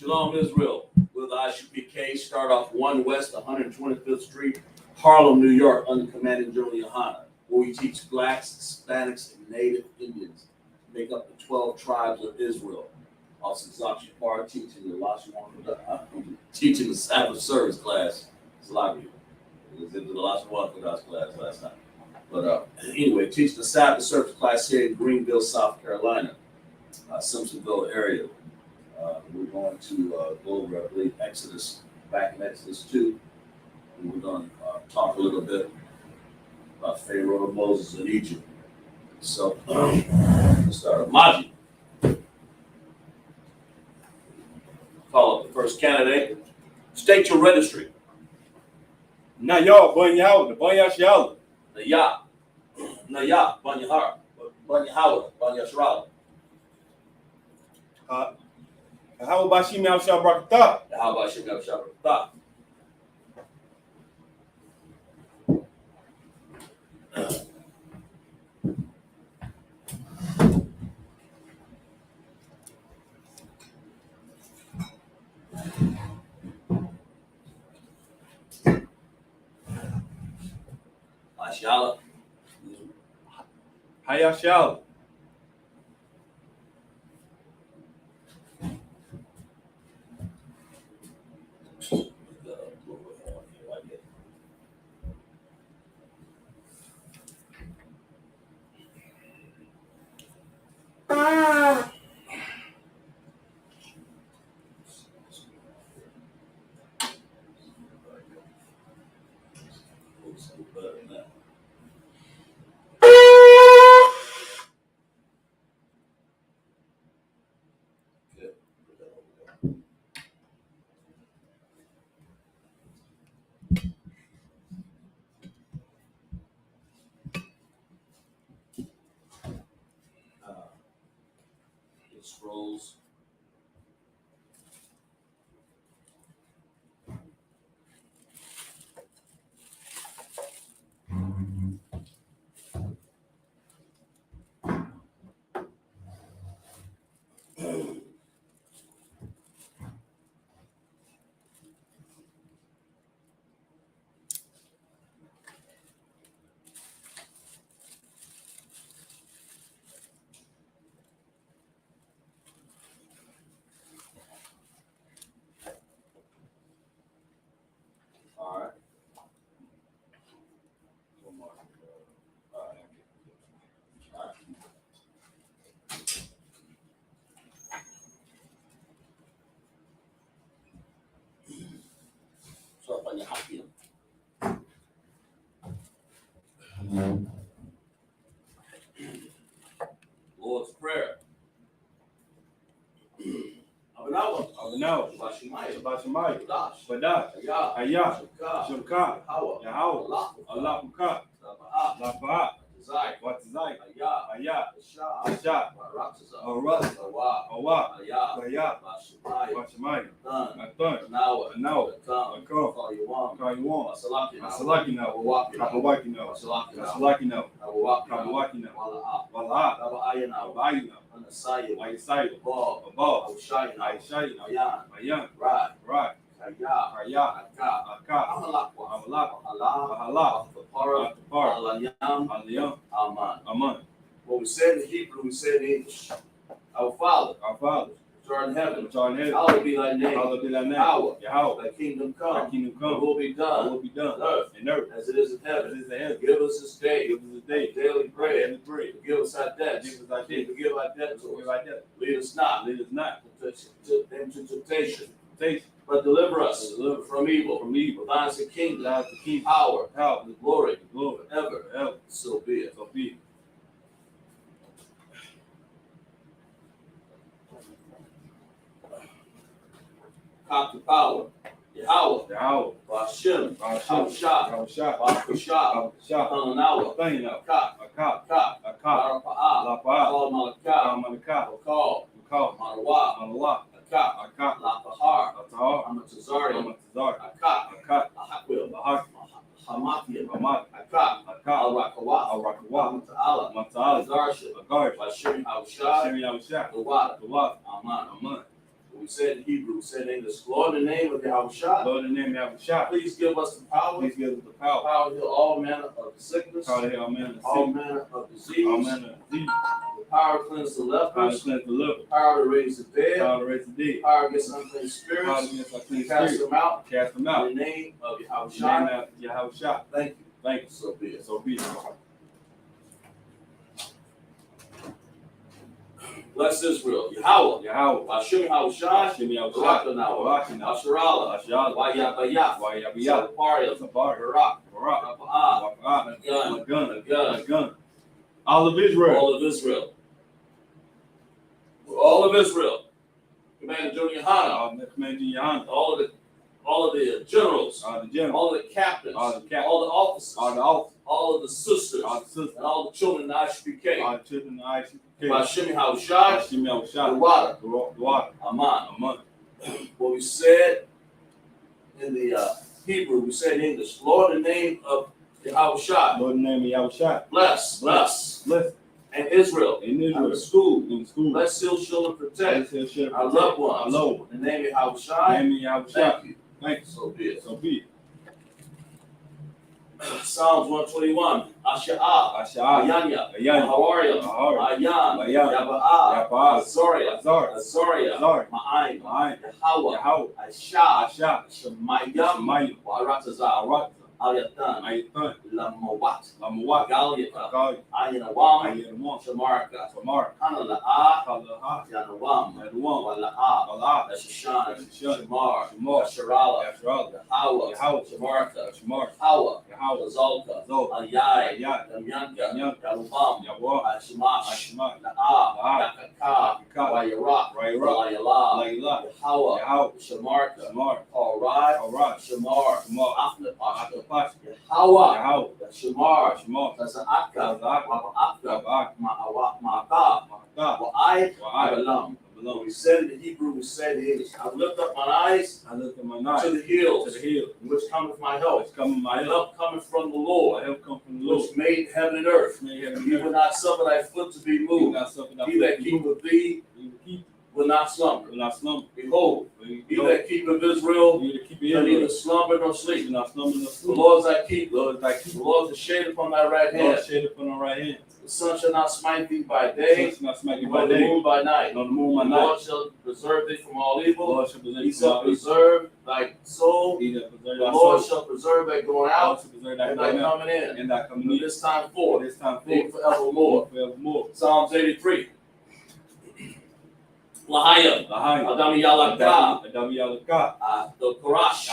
Shalom, Israel. With Isupk, start off 1 West 125th Street, Harlem, New York, under Commanding General Yohana, where we teach blacks, Hispanics, and Native Indians make up the 12 tribes of Israel. Also, Isupk teaching the Sabbath service class. It's a lot of people. It was into the last one class last night. But anyway, teaching the Sabbath service class here in Greenville, South Carolina, Simpsonville area. We're going to go over, I believe, back in Exodus 2. And we're going to talk a little bit about Pharaoh and Moses in Egypt. So, let's start. Maji. Call up the first candidate. State your registry. Naya, Banya, Banya Shiala. Naya, Banya Har, Banya Howard, Banya Shrala. How about Shimi Al Shabrakta? How about Shimi Al Shabrakta? Ashala. Hayashal. Scrolls. Lord's Prayer. Bashimai, Badat, Ayah, Shulka, Yahweh, Allah Muka, Lafa, Watazai, Ayah, Asha, Aras, Awa, Ayah, Bashimai, Aton, Now, Ako, Kayuan, Asalakino, Kapawakino, Asalakino, Kapawakino, Wala, Bayino, Ayasai, Above, Aishai, Ayan, Right, Kaya, Aka, Allah, Tapara, Aliyam, Aman. What we said in Hebrew, we said in English. Our Father, which art in heaven, hallowed be thy name. Yahweh, thy kingdom come. Thy will be done on earth as it is in heaven. Give us this day daily bread. Forgive us our debts. Forgive our debtors. Lead us not into temptation, but deliver us from evil. For thine is the kingdom, power, and glory, ever. So be it. Cop the power. Yahweh, Bashem, Abshah, Bakusha, Hananawa, Kak, Larapa'ah, Malakah, Bakal, Manawa, Akak, Lapahar, Amatazari, Akak, Ahakil, Hamathia, Akak, Al-Rakawa, Mata'ala, Agarsha, Bashim, Abshah, the Wada, Aman. We said in Hebrew, we said in English, Lord, in the name of Yahushua. Lord, in the name of Yahushua. Please give us the power. Please give us the power. Power to heal all manner of sickness. Power to heal all manner of All sickness. manner of disease. All manner of disease. The power to cleanse the Power to lepers. cleanse the liver. Power to raise the dead. Power to raise the dead. Power against unclean Power spirits. against unclean Cast spirits. them out. Cast them out. In the name of In the Yahushua. name of Yahushua. Thank you. Thank you. So be it. So be it. Bless Israel. Yahweh. Yahweh. Hashem Yahushua. Hashem Yahushua. Barakanawa. Barakanawa. Asherallah. Asherallah. Wayabayah. Wayabayah. Sapariah. Sabar. Barak. Barak. Rapa'ah. Wafa'ah. Gun. Gun. Gun. Gun. All of Israel. All of Israel. All of Israel. Commander Junior Hana. Commander Yohana. All of the generals. All the generals. All the captains. All the captains. All the officers. All the officers. All of the sisters. All the sisters. And all the children in the Isupk. All the children of Isupk. Hashem Yahushua. Hashem The Yahushua. water. The water. Aman. Aman. What we said in the Hebrew, we said in English, Lord, in the name of Yahushua. Lord, in the name of Yahushua. Bless. Bless. And Israel. In And Israel. the school. In the school. Bless, seal, shield, and protect. Bless, shield, Our protect. loved ones. Our loved ones. In the name of In Yahushua. the name of Yahushua. Thank you. Thank you. So be it. So be it. Psalms 121. Asha'ah. Asha'ah. Ayanya. Ayanya. Ahawariah. Ahawariah. Ayan. Ayan. Yaba'ah. Yaba'ah. Azoriah. Azar. Azoria. Azar. Ma'ayin. Ma'ayin. Yahweh. Yahweh. Aisha. Asha. Shemayam. Shemayim. Wa'aratazah. Arat. Ayatan. Ayatan. Lamawat. Lamawat. Galiyaka. Gali. Ayanawam. Ayyanamon. Shamaraka. Samar. Hanala'ah. Kalaha. Yanawam. Yadwan. Wala'ah. Allah. Ashishan. Ashishan. Shamar. Shamar. Asherala. Yashrala. Yahweh. Yahweh. Shamaraka. Shamar. Hawa. Yahweh. Zolka. Zol. Ayai. Ayai. Yamyanka. Yamyanka. Yalubam. Yahweh. Ashmash. Ashma. La'ah. La'ah. Yakaka. Yakaka. Wayarak. Rayra. Layala. Layla. Yahweh. Yahweh. Shamarka. Shamar. Alright. Alright. Shamar. Shamar. Afnapashka. Akapash. Yahweh. Yahweh. Shamar. Shamar. Taza'aka. Taza'aka. Wa'aka. Tabak. Ma'aka. Ma'aka. Wa'ai. Wa'ai. Abalam. Belong. We said in the Hebrew, we said in English. I lift up my eyes I look at my knife to to the hills, the hill. which cometh my help. Which come my My help. help cometh from the My Lord, help come from the Lord. which made heaven and earth. May heaven He and will earth. not suffer thy foot to be He will moved. not suffer thy He that foot to move. keepeth thee He will keep. will not slumber. Will not slumber. Behold, He he that keepeth Israel will keep shall it neither in. slumber nor He will sleep. not slumber nor The sleep. Lord is thy keeper. Lord is thy The keeper. Lord is the shade upon thy right Lord hand. shade upon the right hand. The sun shall not smite thee by The day, sun shall not smite you nor by the day, moon by night. nor the moon by The night. Lord shall preserve thee from all The evil. Lord shall preserve He you from shall all evil. preserve thy soul. He that preserve The thy Lord soul. shall preserve thy going The Lord out shall preserve thy and thy going out coming in. and thy coming From in. this time For forth, this time and forth, forevermore. forevermore. Psalms 83. Lahayim. Lahayim. Adam Yalaka. Adam Yalaka. The Korash.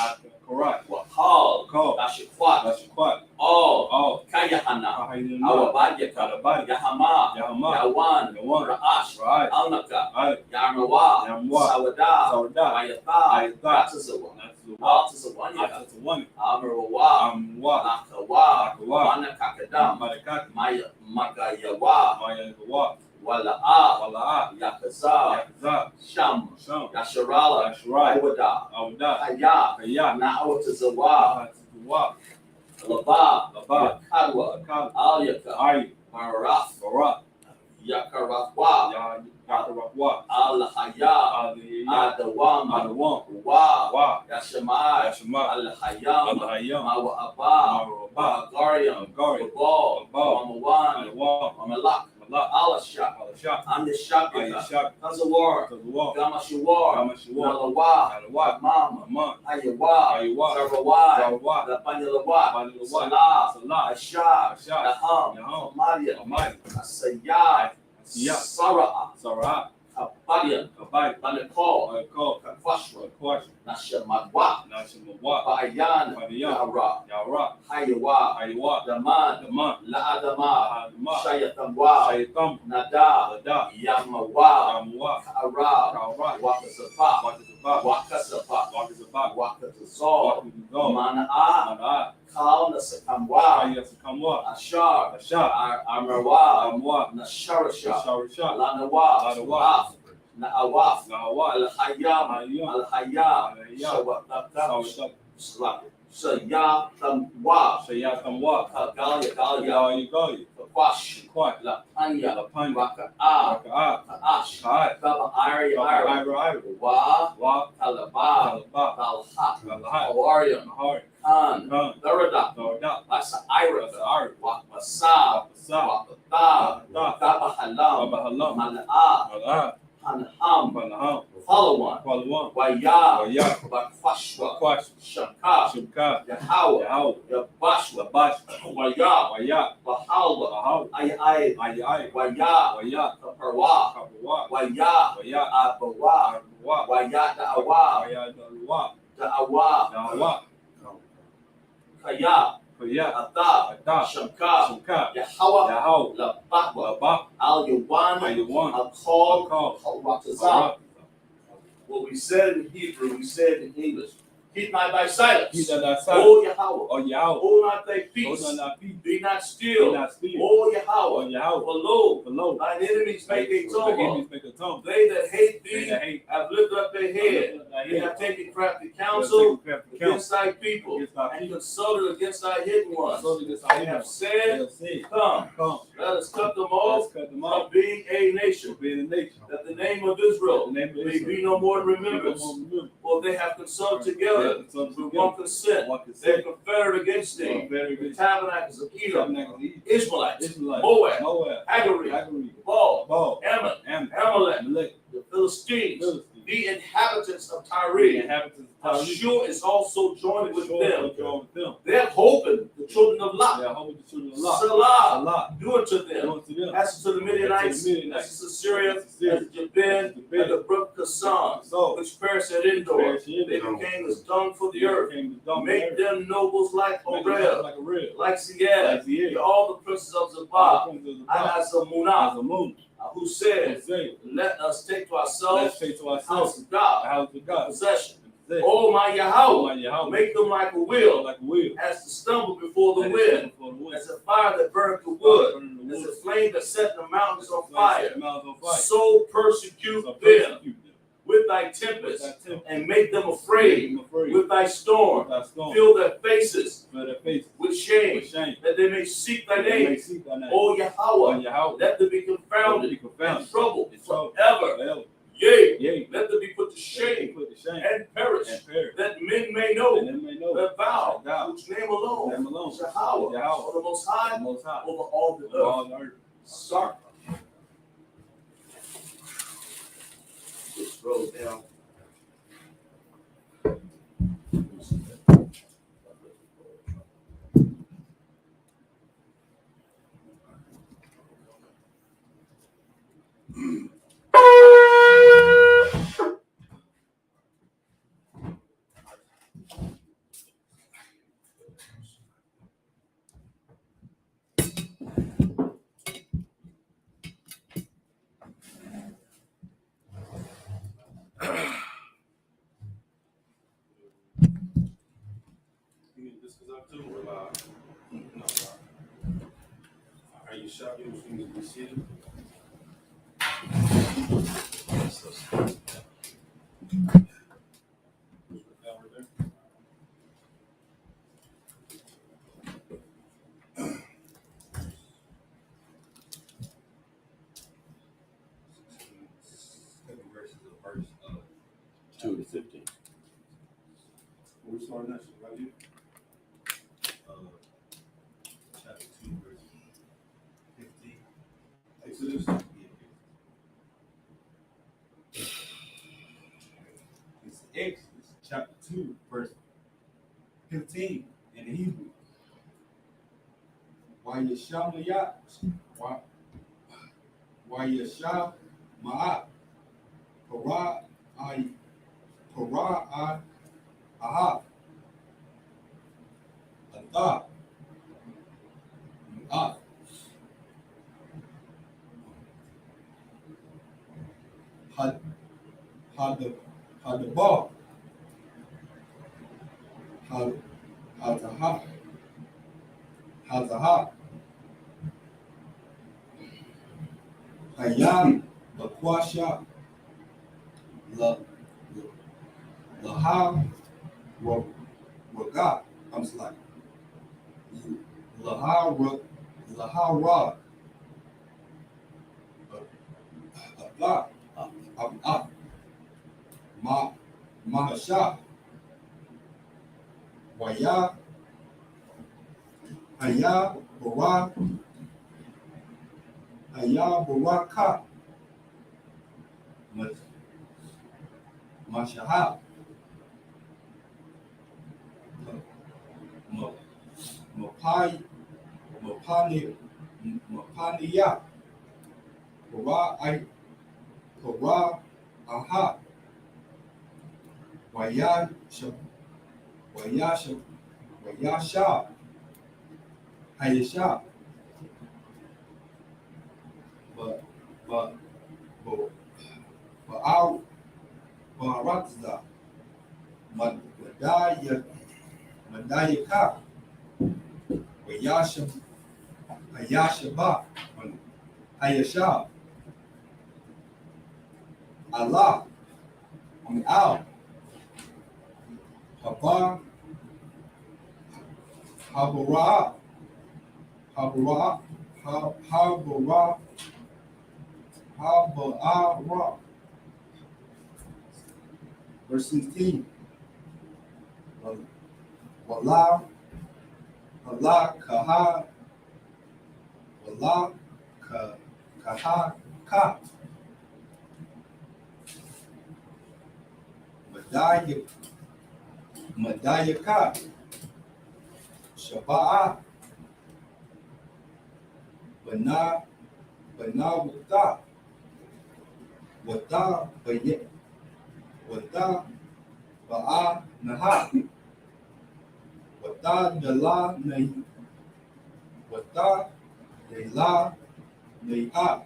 Correct. Wakal. Call. Ashikwat. That's quiet. All. All. Kayahana. Ahayim. Awabadyaka. Abadi. Yahama. Yahama. Yawan. Yawan. Ra'ash. Right. Alnaka. Right. Yarmawa. Yarmawa. Sawada. Sawada. Wayatha. Ayatha. Ratazawa. That's the one. Altazawan. That's the one. Amrawa. Amwa. Nakawa. Akawa. Manakakadam. Malakati. Maya Magayawa. Maya Gawa. Wala'a. Wala'a. Yakaza. Yakaza. Sham. Sham. Yasharala. Yasharai. Awada. Awda. Haya. Kaya. Na'awatazawa. Wa. Laba. Laba. Yakadwa. Akal. Alyaka. Ay. Marath. Barak. Yakarafwa. Yakarakwa. Al-Haya. Aliyah. Adawam. Adawam. Wa. Wa. Yashamai. Yashma. Al-Hayam. Al-Hayam. Mawa'aba. Marubah. Agariam. Agari. Babal. Babal. Mamawan. Alawam. Mamalak. Malak. Alashak. Alashak. I'm the Shakika. Ayashak. Tazawar. Tazawar. Gamashiwar. Gamashiwar. Nalawa. Alawak. Mama. Aman. Ayawa. Ayawa. Sarawai. Sarawak. Lapanyalawa. Panilawa. Salah. Salah. Ashak. Ashak. Naham. Naham. Amalia. Amai. Asayah. Asiyah. Sara'a. Sarah. Kabadian. Kabai. Banakol. Alakal. Kafashwa. Alakwash. Nashamadwa. Nashimawa. Bayan. Padiyan. Yara. Yara. Hayawa. Aywa. Daman. Daman. La'adama. Adama. Shayatamwa. Shaitam. Nada. Lada. Yamawa. Yamwa. Kara. Kara. Wakasapa. Wakazaba. Wakasapa. Wakazaba. Wakatazol. Wakazaba. Mana'a. Mana. Kal Nasakamwa. Ayasakamwa. Ashar. Ashar. Amarwa. Amwa. Nasharasha. Sharisha. Lanawa. Lanawa. Na'awaf. Nahawa. Al-Hayyam. Hayyam. Al-Hayyam. Hayyam. Shawataka. Sawashak. Slap. Shayatamwa, Shayatamwa, Kagalia, Galia, Kakwash, Kwat, Lapanya, Lapanya, Raka'a, Raka'a, Kaash, Kaat, Kaba Ira, Ira, Wa, Wa, Kalaba, Kalaba, Balha, Balha, Awarium, Mahar, Khan, Khan, Darada, Dorda, Lasa Ira, Ira, Wakmasa, Wapasa, Wakata, Wapata, Kaba Halam, Babahalam, Mala'a, Mal'a, Hanham, Panaham, Follow one, Palwan, Waya, Waya, Bakwashwa, Kwash, Shaka, Shubka, Yahawa, Yahau, Yabashwa, Labash, Waya, Waya, Bahalwa, Bahau, Ay, Ayai, Waya, Waya, Kaparwa, Kapawa, Waya, Waya, Abawa, Arwa, Waya Da'awa, Waya, Dalwa, Da'awa, Dawa, Kaya, Kaya, Ata, Ata, Shaka, Shubka, Yahawa, Yahau, Labahwa, Labah, Al-Yawan, Ayawan, Al-Kal, Akal, Hawatazah. What we said in Hebrew, we said in English. Keep not thy silence. Keep not thy silence. O Yahweh. O Yahweh. Hold not thy peace. Hold not thy peace. Be not still. Be not still. O Yahweh. O Yahweh. For lo, Below, thine enemies make a Thine tumult. enemies make a tumult. They that hate They thee that hate have lifted up their head. They have taken crafty counsel against thy people, and consulted against thy hidden ones. They have said, Come, let us cut them off from being a nation, that the name of Israel may be no more in remembrance. For they have consulted together with one consent. They have conferred against thee, the tabernacles of Edom, Ishmaelites, Moab, Hagari, Baal, Ammon, Amalek, the Philistines, the inhabitants of Tyre. Ashur is also joined with them. They have holpen the children of Lot. Salah, do unto them. As to the Midianites, as to Syria, as to Jabin, and the brook Kasan, which perished at Endor. They became as dung for the earth. Make them nobles like Orel, like Sead, all the princes of Zabah, and Azamunah, who said, Let us take to ourselves the house of God, the possession. Oh my Yahweh, make them like a wheel, as to stumble before the wind, as a fire that burneth the wood, as a flame that set the mountains on fire. So persecute them with thy tempest, and make them afraid with thy storm. Fill their faces with shame, that they may seek thy name. O Yahweh, let them be confounded and troubled forever. Yea, let them be put to shame and perish, that men may know that thou, whose name alone is Yahweh, or the Most High, over all the earth. Start. Just scroll down. Are you shopping with things to see? Verses of verse 2 to 15. We're starting that shit right here. Chapter 2, verse 15. Exodus. It's Exodus, chapter 2, verse 15 in the Hebrew. Wayeshamayat, Wayeshama'at, Para'ai, Aha, Atha, Mu'at, Hadabah, Hazahah, Hayam, Laquasha, Laham, Wagah, comes like Lahara, Lahara, Abba, Abba, Mahasha, Waya, Haya, Barak, Haya, Baraka, Mashaha, Mapai, Mapani, Mapaniya, Para, Aha, Waya, Wayasha, Wayasha, Hayasha, but, but, our Barakza, Madaya, Madayaka, Wayasha, Hayashaba, Hayasha, Allah, Al, Haba, Habara, Habara, Habara, Habara. Verse 16. Wallah, Allah, Kaha, Wallah, Kaha, Ka, Madayaka, Shaba'a, Bana, Wata, Wata, Wata, Ba'a, Naha, Wata, Dala, Nahi, Wata, Dela, Naha,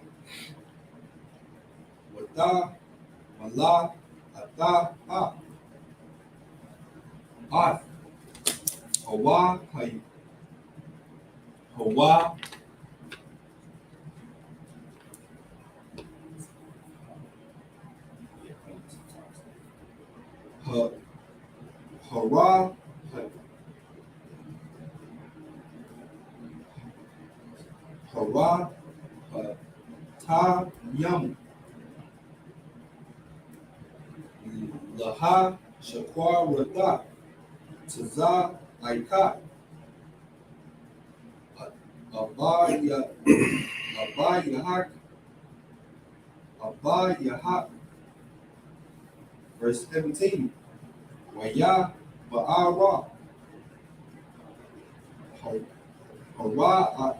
Wata, Mala, Ata, Ha, Ath, Hawa, Hawa, Hara, Hara, Ta, Yam, Laha, Shakwa, Rata, Taza, Aika, Abaya, Abayahak, Abayahak. Verse 17. Waya, Ba'ara, Hara,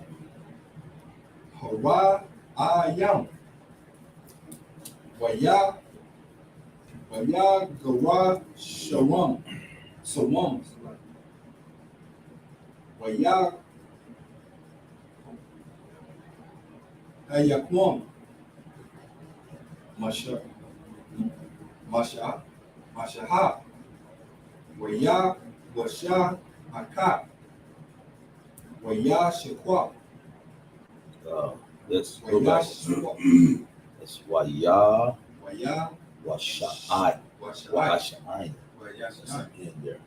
Hara, Ayam, Waya, Gara, Shawam, Waya, Hayakwam, Mashaha, Waya, Washa, Haka, Waya, Shakwa, Let's go back. That's Waya, Washa'ai. Washa'ai. That's in there.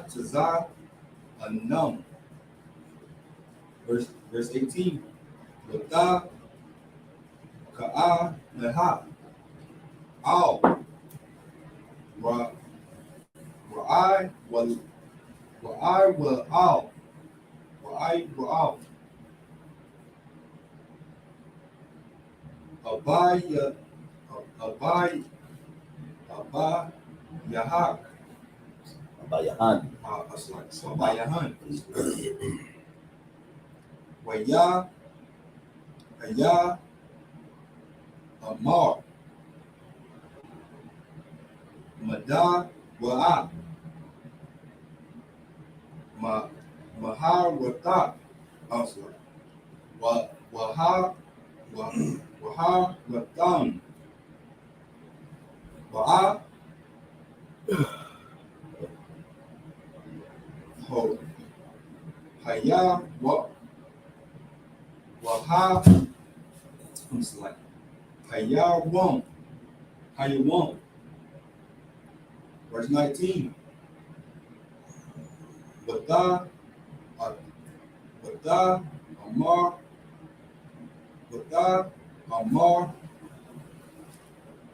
Tazar, Anum. Verse 18. Wata, Ka'a, Neha, Al, Ra'ai, Wa'al, Abaya, Yahak, Abayahan. Abayahan, Waya, Aya, Amar, Mada, Wa'a, Maharata, Waharatan, Wa'a, Haya, Waha, Hayawam. Hayawam. Verse 19. Wada, Wada, Amar, Wada, Amar,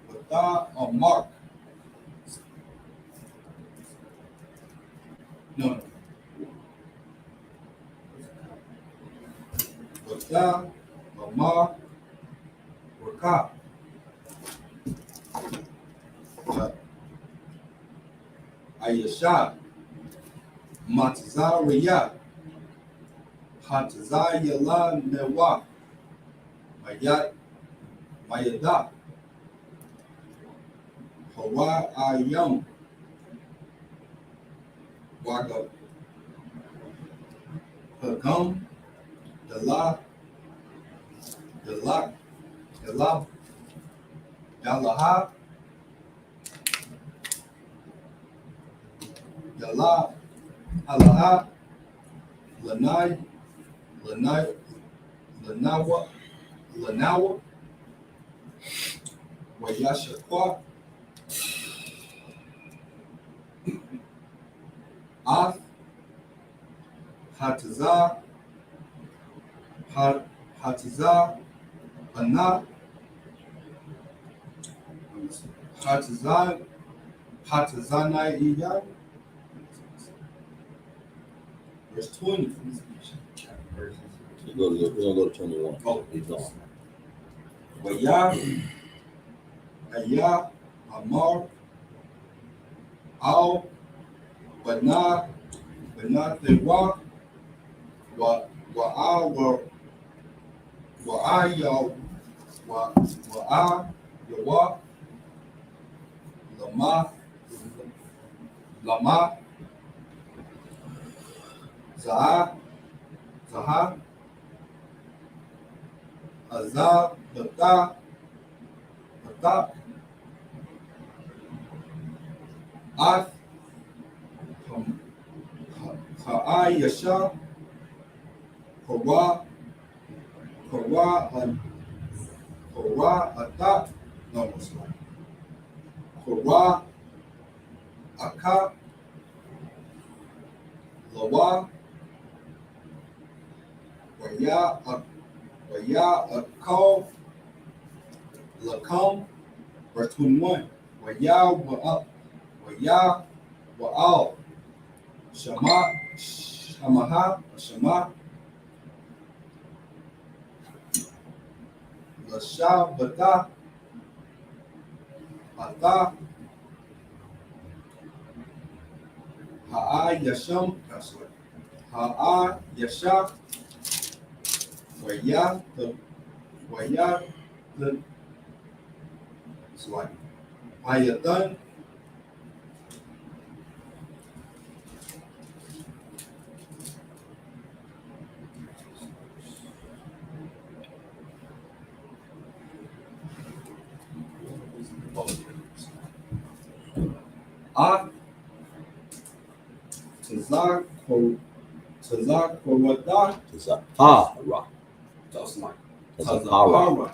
Wada, Amar. No. Wada, Amar, Waka. Ayasha, Matazariya, Hatazayala Newa, Mayat, Mayada, Hawa Ayam, Waga, Hagam, Dala, Dala, Dala, Dalaha, Dala, Alaha, Lanai, Lanai, Lanawa, Lanawa, Wayashaqua, Ath, Hatazah, Hatazah, Ana, Hatazah, Hatazanai Iyai. Verse 20. We're gonna go to 21. Oh, Keep going. Waya, Aya, Amar, Al, Bana, Tewa, Wa'aya, Yawa, Lama, Zaha, Azab, Bata, Ath, Ha'ai, Yasha, Korwa, Atat, no, sorry. Korwa, Aka, Lawa, Waya, Akal, Lakam, verse 21. Waya, Wa'al, Shama, Lasha, Bata, Ata, Ha'a, Yasham, Ha'a, Yasha, Waya, it's like Hayatan, Tazakawada, Tazahara. Tazahara,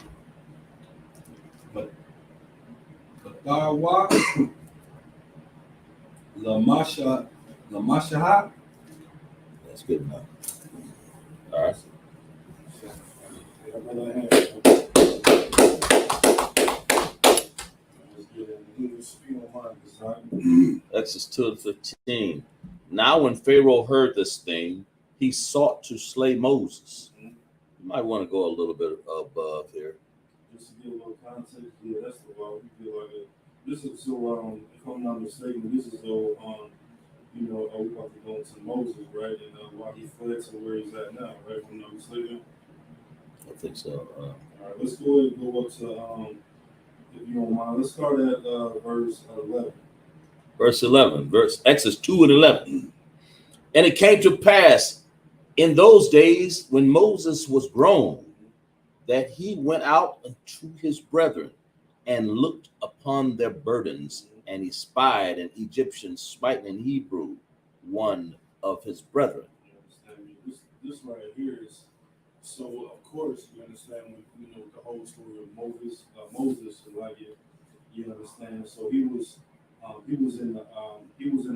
Batawa, Lamashaha. That's good enough. All right. Exodus 2:15. Now, when Pharaoh heard this thing, he sought to slay Moses. You might want to go a little bit above here. Just to give a little context, yeah, that's the law. We feel like this is so. If I'm not mistaken, this is so. We about to go into Moses, right? And why he fled to where he's at now, right? If I'm not mistaken. I think so. All right, let's go ahead and go up to if you don't mind. Let's start at verse 11. Verse 11, Exodus 2:11. And it came to pass in those days when Moses was grown, that he went out unto his brethren and looked upon their burdens, and he spied an Egyptian smiting an Hebrew, one of his brethren. This right here is So of course you understand when the whole story of Moses, like you understand. So he was in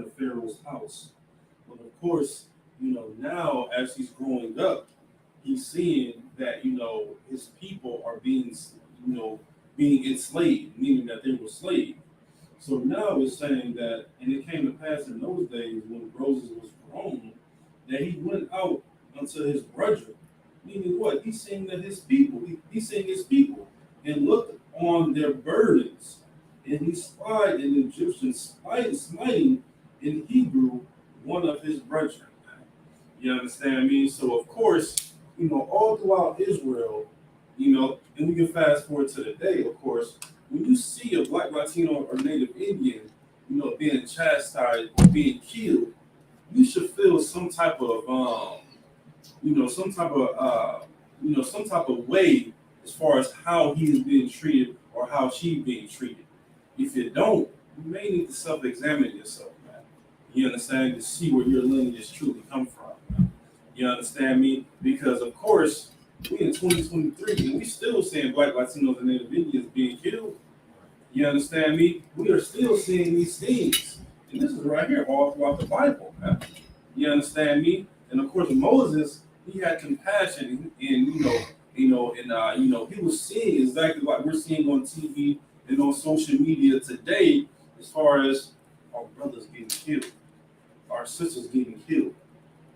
a Pharaoh's house, but of course now as he's growing up, he's seeing that his people are being enslaved, meaning that they were slaves. So now it's saying that, and it came to pass in those days when Moses was grown, that he went out unto his brethren. Meaning what? He's saying that he's seeing his people, and looked on their burdens, and he spied an Egyptian smiting in Hebrew one of his brethren. You understand me? So of course, all throughout Israel, and we can fast forward to the day, of course, when you see a Black, Latino, or Native Indian, being chastised or being killed, you should feel some type of, some type of way as far as how he is being treated or how she's being treated. If you don't, you may need to self-examine yourself, man. You understand? To see where your lineage truly come from. Man. You understand me? Because of course, we in 2023 and we still seeing Black, Latinos, and Native Indians being killed. You understand me? We are still seeing these things. And this is right here all throughout the Bible, man. You understand me? And of course, Moses, he had compassion, and he was seeing exactly like we're seeing on TV and on social media today, as far as our brothers getting killed, our sisters getting killed,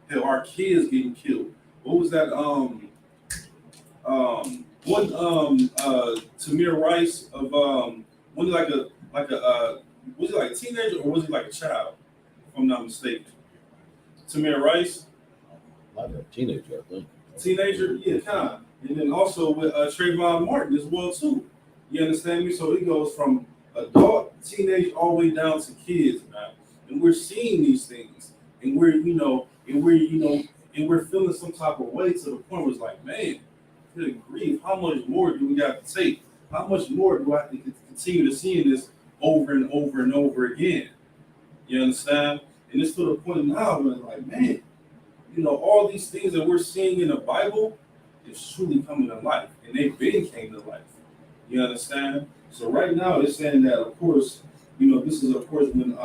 hell, our kids getting killed. What was that? Tamir Rice of was he was he like a teenager or was he like a child? If I'm not mistaken. Tamir Rice. Like a teenager, I think. Teenager, yeah, kind of. And then also with Trayvon Martin as well too. You understand me? So it goes from adult, teenage, all the way down to kids, man. And we're seeing these things, and we're feeling some type of way to the point where it's like, man, good grief, how much more do we got to take? How much more do I have to continue to see this over and over and over again? You understand? And it's to the point now where it's like, man, all these things that we're seeing in the Bible is truly coming to life, and they've been came to life. You understand? So right now it's saying that, of course, this is of course when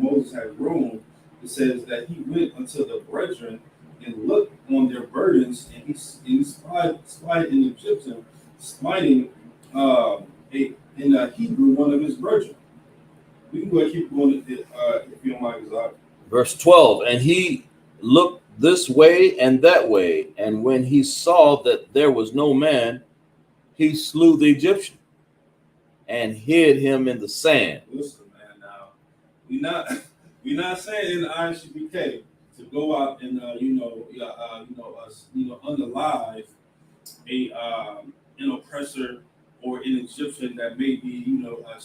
Moses had grown. It says that he went unto the brethren and looked on their burdens, and he spied an Egyptian smiting in Hebrew one of his brethren. We can go ahead and keep going if you don't mind, Isaac. Verse 12, and he looked this way and that way, and when he saw that there was no man, he slew the Egyptian and hid him in the sand. Listen, man. Now we're not saying in the ISUPK to go out and unalive an oppressor or an Egyptian that may be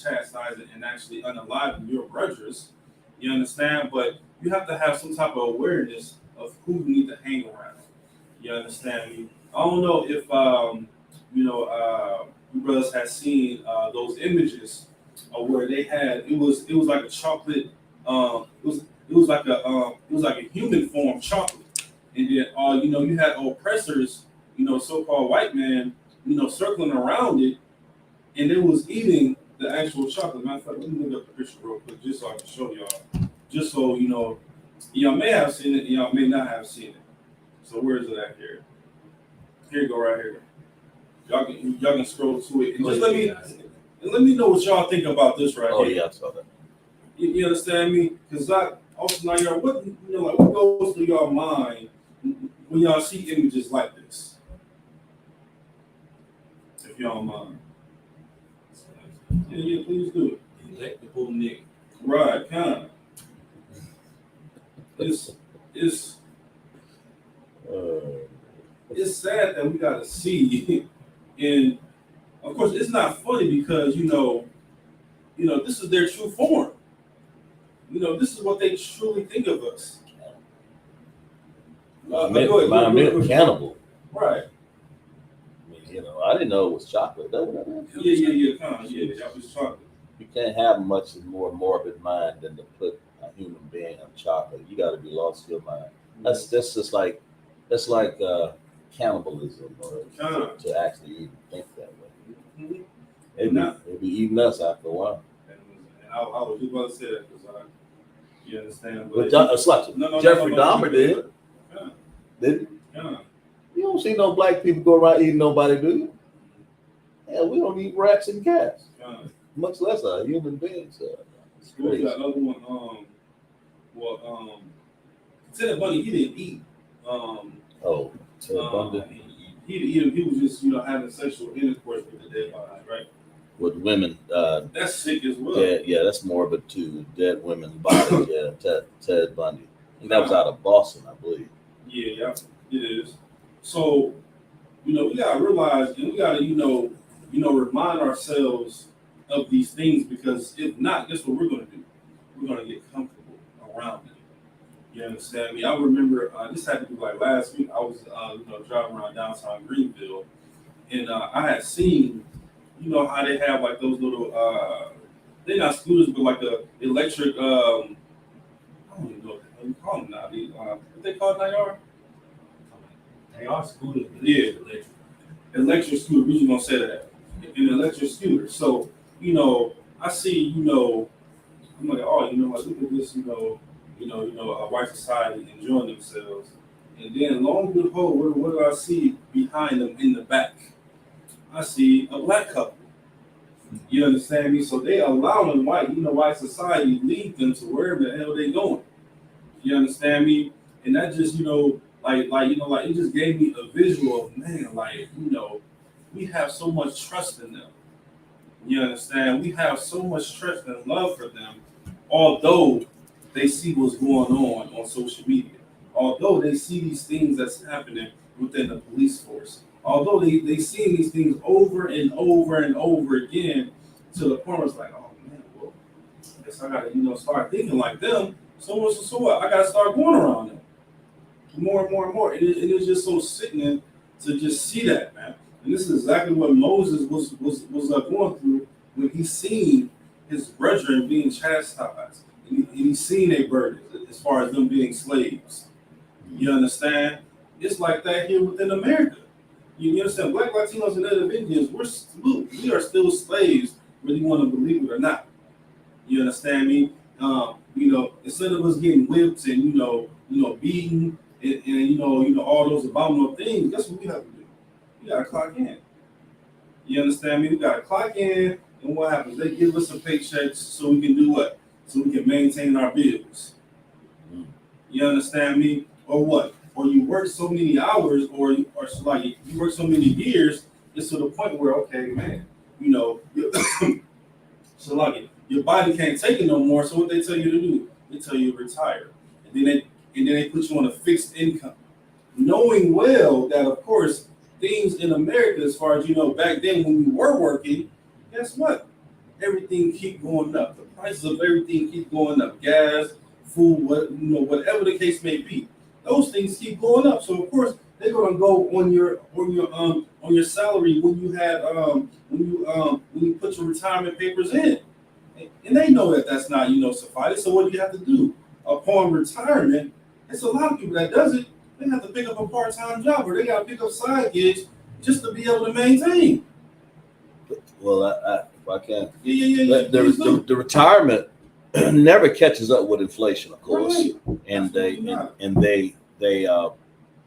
chastising and actually unaliving your brothers. You understand? But you have to have some type of awareness of who you need to hang around. You understand me? I don't know if you brothers had seen those images where they had it was like a chocolate it was like a human form chocolate, and then you had oppressors, so-called white man, circling around it, and it was eating the actual chocolate. Matter of fact, let me look up the picture real quick just so I can show y'all, just so y'all may have seen it and y'all may not have seen it. So where is it at here? Here you go, right here. Y'all can scroll to it and just let me know what y'all think about this right here. Oh yeah, I saw that. You understand me? Because also now y'all, what goes through y'all mind when y'all see images like this? If y'all don't mind. Yeah, please do it. Electable nigga. Right, kind of. It's sad that we gotta see, and of course it's not funny because this is their true form. This is what they truly think of us. Remind me of cannibal. Right. I mean, I didn't know it was chocolate. That was Yeah, kind of. Yeah, that was chocolate. You can't have much more morbid mind than to put a human being on chocolate. You got to be lost your mind. That's just like cannibalism or to actually even think that way. Mhm. They'd be eating us after a while. And I was just about to say that because you understand. But Jeffrey Dahmer did. Yeah. Did Yeah. you don't see no black people go around eating nobody, do you? Hell, we don't eat rats and cats, Yeah. much less a human being. So it's What was crazy. that other one? Ted Bundy, he didn't eat. Oh, Ted Bundy He was just, having sexual intercourse with the dead bodies, right? with women. That's sick as well. Yeah, that's morbid too. Dead women's bodies. Yeah, Ted Bundy. I think that was out of Boston, I believe. Yeah, it is. So, we gotta realize, and we gotta, remind ourselves of these things, because if not, guess what we're gonna do? We're gonna get comfortable around it. You understand me? I remember this had to be like last week. I was, driving around downtown Greenville, and I had seen, how they have like those little, they're not scooters, but like the electric, I don't even know what you call them now. What they call it, They are scooters. Yeah. Electric scooter. We just gonna say that. An electric scooter. So, I see, I'm like, oh, like, look at this, a white society enjoying themselves. And then lo and behold, what do I see behind them in the back? I see a black couple. You understand me? So they allowing white society lead them to wherever the hell they going. You understand me? And that just, it just gave me a visual of, man, we have so much trust in them. You understand? We have so much trust and love for them, although they see what's going on social media, although they see these things that's happening within the police force, although they see these things over and over and over again, to the point where it's like, oh man, well, I guess I gotta, start thinking like them. So what? I gotta start going around them more and more and more. It is just so sickening to just see that, man. And this is exactly what Moses was going through when he seen his brethren being chastised. And he seen a burden as far as them being slaves. You understand? It's like that here within America. You understand? Black, Latinos, and Native Indians, we are still slaves, whether you want to believe it or not. You understand me? Instead of us getting whipped and beaten and all those abominable things, guess what we have to do? We gotta clock in. You understand me? We gotta clock in, and what happens? They give us some paychecks so we can do what? So we can maintain our bills. You understand me? Or what? Or you work so many hours, or you work so many years, it's to the point where, okay, man, so your body can't take it no more. So what they tell you to do? They tell you to retire, and then they put you on a fixed income, knowing well that, of course, things in America, as far as back then when we were working, guess what? Everything keep going up. The prices of everything keep going up. Gas, food, whatever the case may be, those things keep going up. So of course they're gonna go on your salary when you had when you put your retirement papers in, and they know that that's not suffice. So what do you have to do upon retirement? It's a lot of people that does it. They have to pick up a part-time job, or they got to pick up side gigs just to be able to maintain. Well, if I can, Yeah. The retirement never catches up with inflation, of course, Right. and they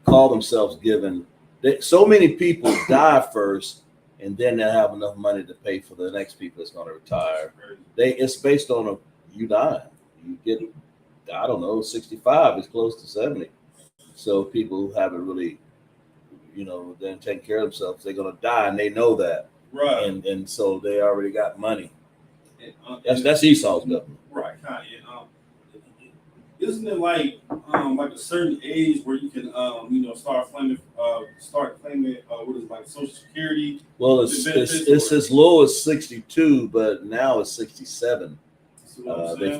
call themselves giving. So many people die first, and then they have enough money to pay for the next people that's going to retire. It's based on you dying. You get, I don't know, 65 is close to 70. So people who haven't really, then taken care of themselves, they're going to die, and they know that. Right. And so they already got money. That's Esau's government. Right. Isn't it like a certain age where you can start claiming what is it, like Social Security? Well, it's as low as 62, but now it's 67. They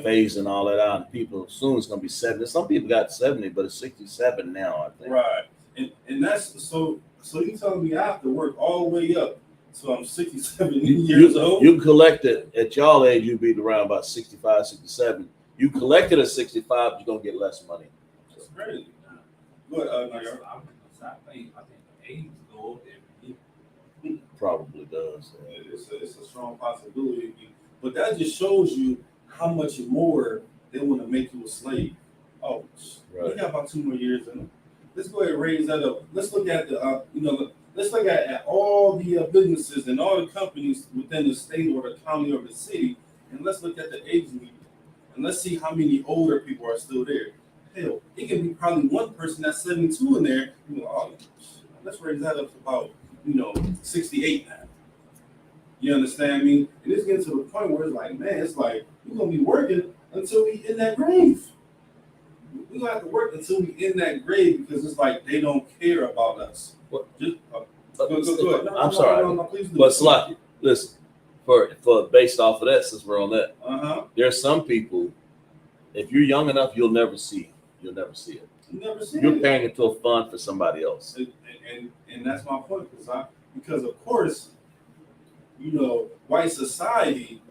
phasing all that out, and people soon it's gonna be 70. Some people got 70, but it's 67 now, I think. Right, and that's so you telling me I have to work all the way up so I'm 67 years old? You collect it at y'all age, you'd be around about 65, 67. You collect it at 65, you're gonna get less money. That's crazy. But I think the age go up every year. Probably does. It's a strong possibility. But that just shows you how much more they want to make you a slave. Oh, we Right. got about 2 more years in them. Let's go ahead and raise that up. Let's look at the, let's look at all the businesses and all the companies within the state or the county or the city, and let's look at the age limit. And let's see how many older people are still there. Hell, it can be probably one person that's 72 in there. Let's raise that up to about, 68 now. You understand me? And it's getting to the point where it's like, man, it's like we're gonna be working until we in that grave. We're gonna have to work until we in that grave because it's like they don't care about us. What? Just go ahead. I'm sorry. No, please do. But Slocky, listen, for based off of that, since we're on that, there are some people, if you're young enough, you'll never see it. You never see You're it. paying into a fund for somebody else. And that's my point because of course, white society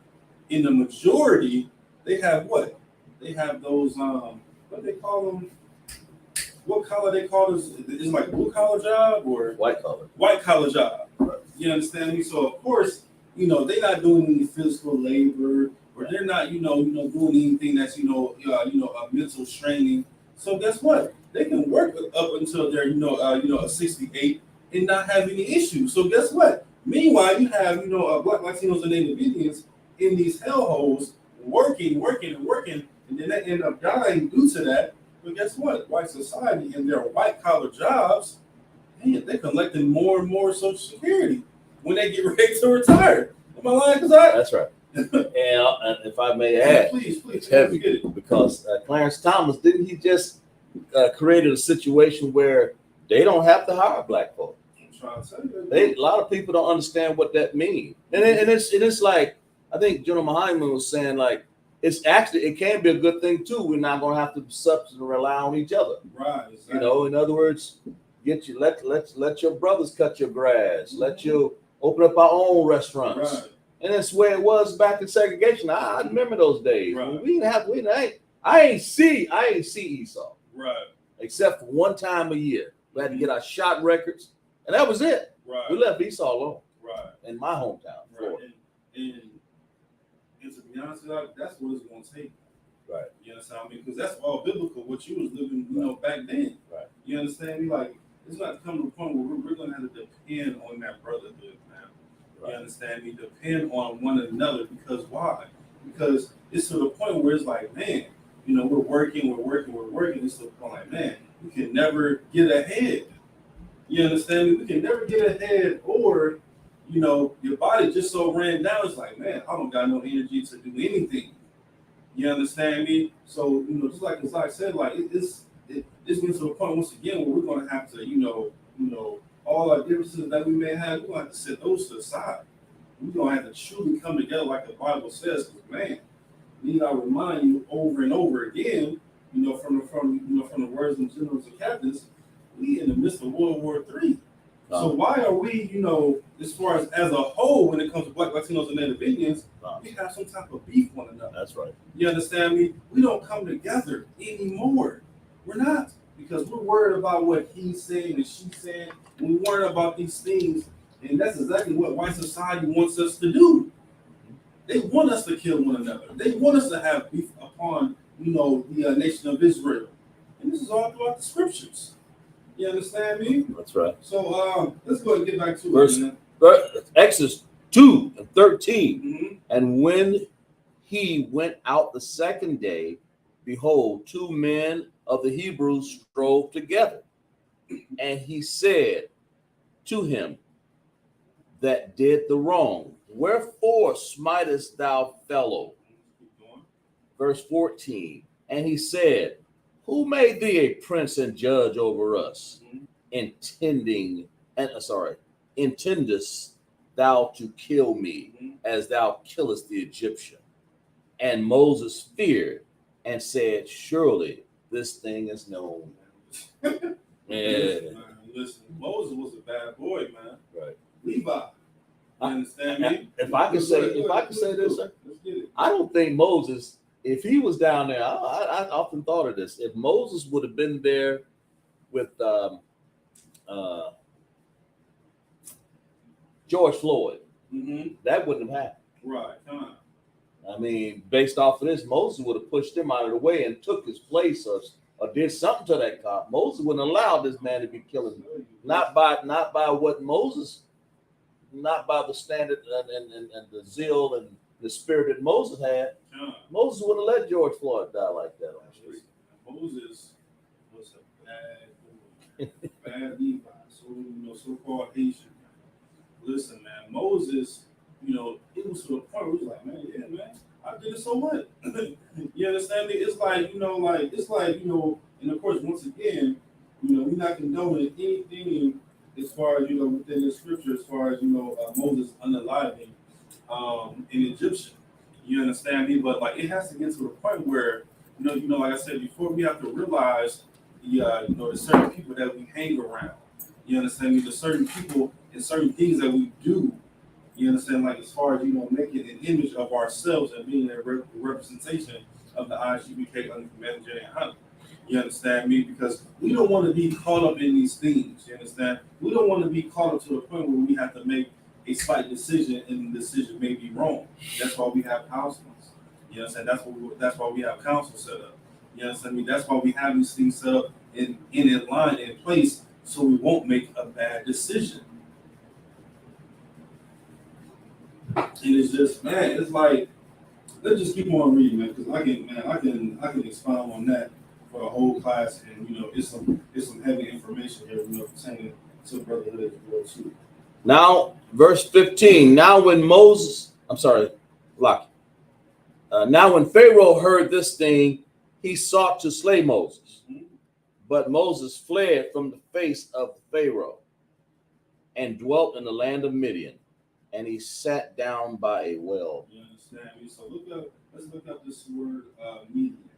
in the majority, they have what? They have those what they call them? What color they call this? It's like blue collar job or White collar. white collar job. You understand me? So of course, they're not doing any physical labor or they're not, doing anything that's, a mental straining. So guess what? They can work up until they're, 68 and not have any issues. So guess what? Meanwhile, you have, Black Latinos and Native Indians in these hellholes working, and then they end up dying due to that. But guess what? White society in their white collar jobs, man, they're collecting more and more Social Security when they get ready to retire. Am I lying? That's right. And if I may add, please, it's heavy because Clarence Thomas, didn't he just created a situation where they don't have to hire black folks? I'm trying to say A lot of people don't understand what that means, and it's like I think General Muhammad was saying, like it can be a good thing too. We're not going to have to substitute and rely on each other. Right. Exactly. In other words, let your brothers cut your grass. Let you open up our own restaurants. Right. And that's where it was back in segregation. I remember those days. Right. I ain't see Esau. Right. Except for one time a year. We had to get our shot records, and that was it. Right. We left Esau alone. Right. In my hometown. Right. And to be honest with you, that's what it's going to take. Right. You understand me? Because that's all biblical, what you was living, back then. Right. You understand me? Like, it's not come to a point where we're going to have to depend on that brotherhood, man. Right. You understand me? Depend on one another. Because why? Because it's to the point where it's like, man, we're working. It's to the point like, man, we can never get ahead. You understand me? We can never get ahead, or your body just so ran down. It's like, man, I don't got no energy to do anything. You understand me? So just like I said, like it's getting to a point once again where we're going to have to, all our differences that we may have, we're going to have to set those to the side. We're going to have to truly come together, like the Bible says. Because man, need I remind you over and over again, from the words of generals and captains, we in the midst of World War III. So why are we, as far as a whole, when it comes to Black Latinos and Native Indians, we have some type of beef one another. That's right. You understand me? We don't come together anymore. We're not, because we're worried about what he's saying and she's saying. We're worried about these things, and that's exactly what white society wants us to do. They want us to kill one another. They want us to have beef upon, the nation of Israel, and this is all throughout the scriptures. You understand me? That's right. So let's go ahead and get back to it. Exodus 2:13. Mm-hmm. And when he went out the second day, behold, 2 men of the Hebrews strove together. And he said to him that did the wrong, wherefore smitest thou fellow? Verse 14. And he said, who made thee a prince and judge over us? Intendest thou to kill me as thou killest the Egyptian? And Moses feared and said, surely this thing is known. Listen, Moses was a bad boy, man. Right. Levi. You understand me? If I could say this, sir, I don't think Moses, if he was down there, I often thought of this. If Moses would have been there with George Floyd. Mm-hmm. That wouldn't have happened. Right. Come on. I mean, based off of this, Moses would have pushed him out of the way and took his place, or did something to that cop. Moses wouldn't allow this man to be killing him. Not by what Moses, not by the standard and the zeal and the spirit that Moses had. Moses wouldn't have let George Floyd die like that on the street. Moses was a bad Levi, so-called Haitian. Listen, man, Moses, it was to the point where he was like, man, yeah, man, I did it, so what? You understand me? It's like, and of course, once again, we're not condoning anything as far as, within the scripture, as far as, Moses unaliving an Egyptian. You understand me? But like, it has to get to the point where, like I said before, we have to realize the certain people that we hang around. You understand me? The certain people and certain things that we do. You understand, like as far as making an image of ourselves and being a representation of the Isupk unhumanitarian hunter. You understand me? Because we don't want to be caught up in these things. You understand? We don't want to be caught up to the point where we have to make a slight decision and the decision may be wrong. That's why we have counselors. You understand? That's why we have counsel set up. You understand me? That's why we have these things set up in line, in place, so we won't make a bad decision. And it's just, man, it's like, let's just keep on reading, man, because I can expound on that for a whole class, and it's some heavy information here, pertaining to brotherhood as well too. Now, verse 15. Now when Pharaoh heard this thing, he sought to slay Moses. Mm-hmm. But Moses fled from the face of Pharaoh and dwelt in the land of Midian, and he sat down by a well. You understand me? So let's look up this word Midian,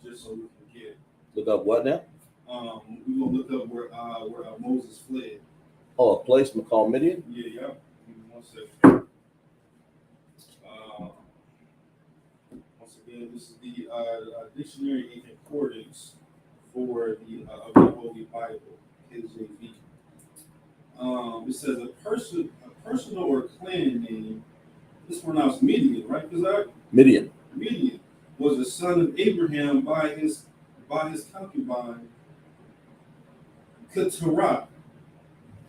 just so we can get. Look up what now? We're gonna look up where Moses fled. Oh, a place called Midian? Yeah. Give me 1 second. Once again, this is the dictionary and concordance for the of the Holy Bible, KJV. It says a personal or clan name. This is pronounced Midian, right? Midian. Midian was the son of Abraham by his concubine Keturah.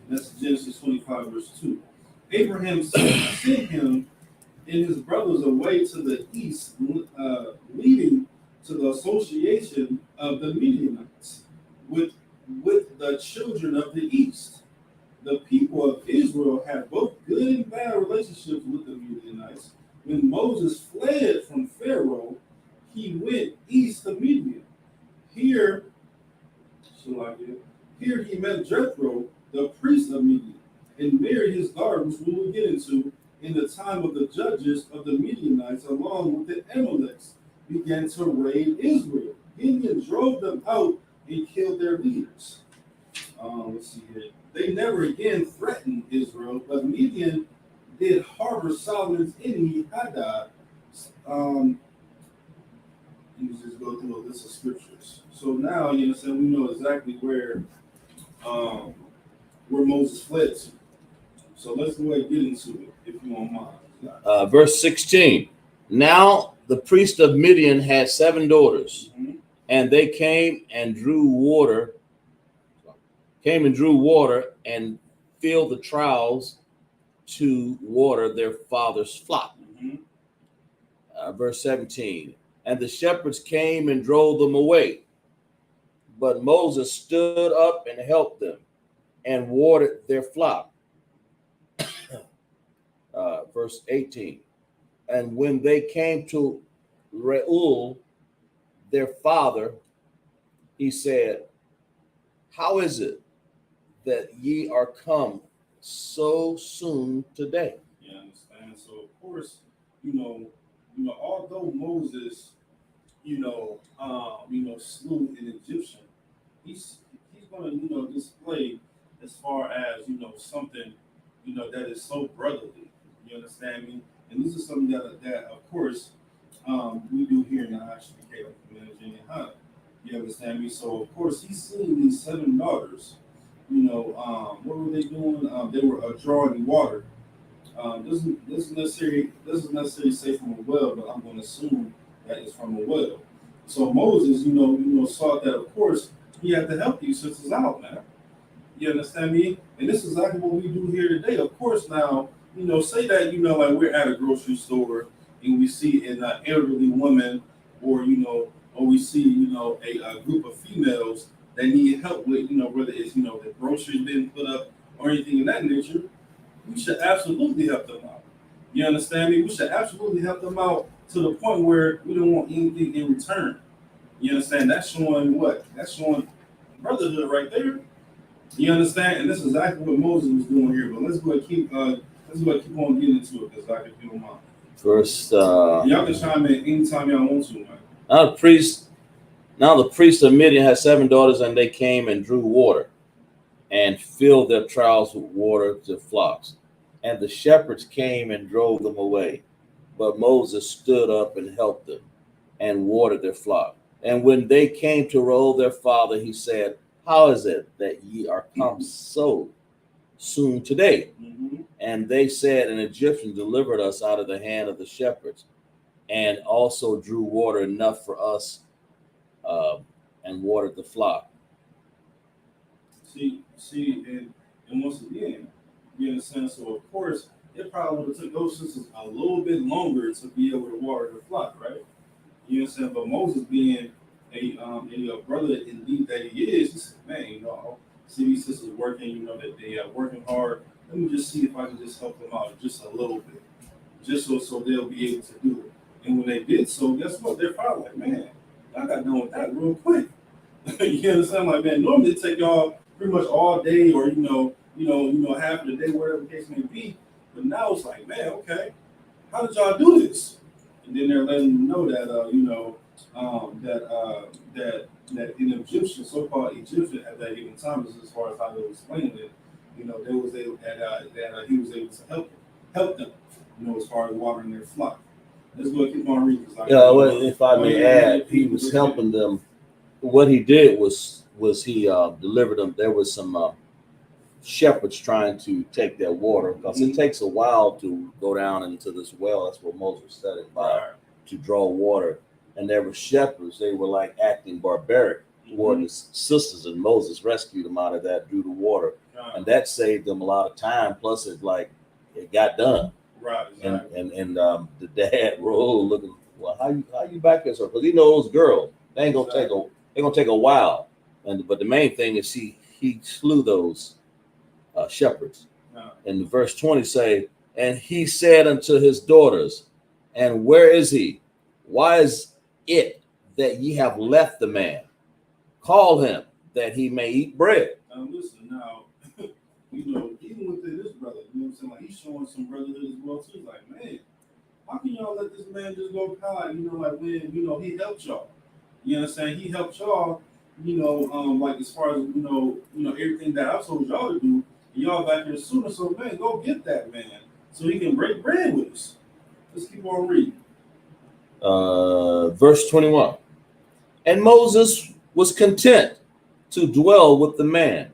That's Genesis 25, verse 2. Abraham sent him and his brothers away to the east, leading to the association of the Midianites with the children of the east. The people of Israel had both good and bad relationships with the Midianites. When Moses fled from Pharaoh, he went east to Midian. Here he met Jethro, the priest of Midian, and married his daughter, which we will get into, in the time of the judges of the Midianites, along with the Amaleks, began to raid Israel. Gideon drove them out and killed their leaders. Let's see here. They never again threatened Israel, but Midian did harbor Solomon's enemy Hadad. Let me just go through a list of scriptures. So now, we know exactly where Moses fled to. So let's go ahead and get into it, if you don't mind. Verse 16. Now the priest of Midian had 7 daughters, Mm-hmm. and they came and drew water and filled the troughs to water their father's flock. Mm-hmm. Verse 17. And the shepherds came and drove them away, but Moses stood up and helped them and watered their flock. Verse 18. And when they came to Reuel, their father, he said, how is it that ye are come so soon today? You understand? So of course, although Moses, slew an Egyptian, he's gonna, display as far as, something, that is so brotherly. You understand me? And this is something that of course, we do here in the Isupk of Humanitarian Hunt. You understand me? So of course he's seeing these 7 daughters, what were they doing? They were drawing water. Doesn't necessarily say from a well, but I'm going to assume that it's from a well. So Moses, saw that of course he had to help these sisters out, man. You understand me? And this is exactly what we do here today. Of course, now, say that, like we're at a grocery store and we see an elderly woman or we see, a group of females that need help with, whether it's, the groceries being put up or anything of that nature, we should absolutely help them out. You understand me? We should absolutely help them out to the point where we don't want anything in return. You understand? That's showing what? That's showing brotherhood right there. You understand? And this is exactly what Moses was doing here. But let's go and keep on getting into it, because if you don't mind. Verse. Y'all can chime in anytime y'all want to, man. Now the priest of Midian had 7 daughters, and they came and drew water, and filled their troughs with water to flocks. And the shepherds came and drove them away. But Moses stood up and helped them, and watered their flock. And when they came to roll their father, he said, how is it that ye are come so soon today? Mm-hmm. And they said, an Egyptian delivered us out of the hand of the shepherds, and also drew water enough for us, and watered the flock. See, and once again, you understand. So of course, it probably would have took those sisters a little bit longer to be able to water the flock, right? You understand? But Moses, being a brother indeed that he is, he said, man, see these sisters working, that they are working hard. Let me just see if I can just help them out just a little bit, just so they'll be able to do it. And when they did so, guess what? They're probably like, man, I got done with that real quick. You understand? Like, man, normally it take y'all pretty much all day, or half of the day, whatever the case may be. But now it's like, man, okay, how did y'all do this? And then they're letting them know that that an Egyptian, so-called Egyptian at that given time, as far as how they were explaining it, they was able that he was able to help them, as far as watering their flock. Let's go and keep on reading. If I may add, he was helping them. What he did was he delivered them. There was some shepherds trying to take their water, because it takes a while to go down into this well. That's what Moses said it by, to draw water. And there were shepherds. They were like acting barbaric toward the sisters, and Moses rescued them out of that, drew the water, and that saved them a lot of time. Plus, it got done. Right. Exactly. And the dad rolled looking. Well, how you back there, sir? Because he knows those girls. They ain't gonna take a while. But the main thing is he slew those shepherds. And verse 20 say, and he said unto his daughters, and where is he? Why is it that ye have left the man? Call him, that he may eat bread. Now listen, even within this brother, you know what I'm saying? Like, he's showing some brotherhood as well too. Like, man, how can y'all let this man just go cry? Like when he helped y'all. You understand? He helped y'all. Like as far as everything that I told y'all to do, and y'all back here sooner. So man, go get that man so he can break bread with us. Let's keep on reading. Verse 21. And Moses was content to dwell with the man,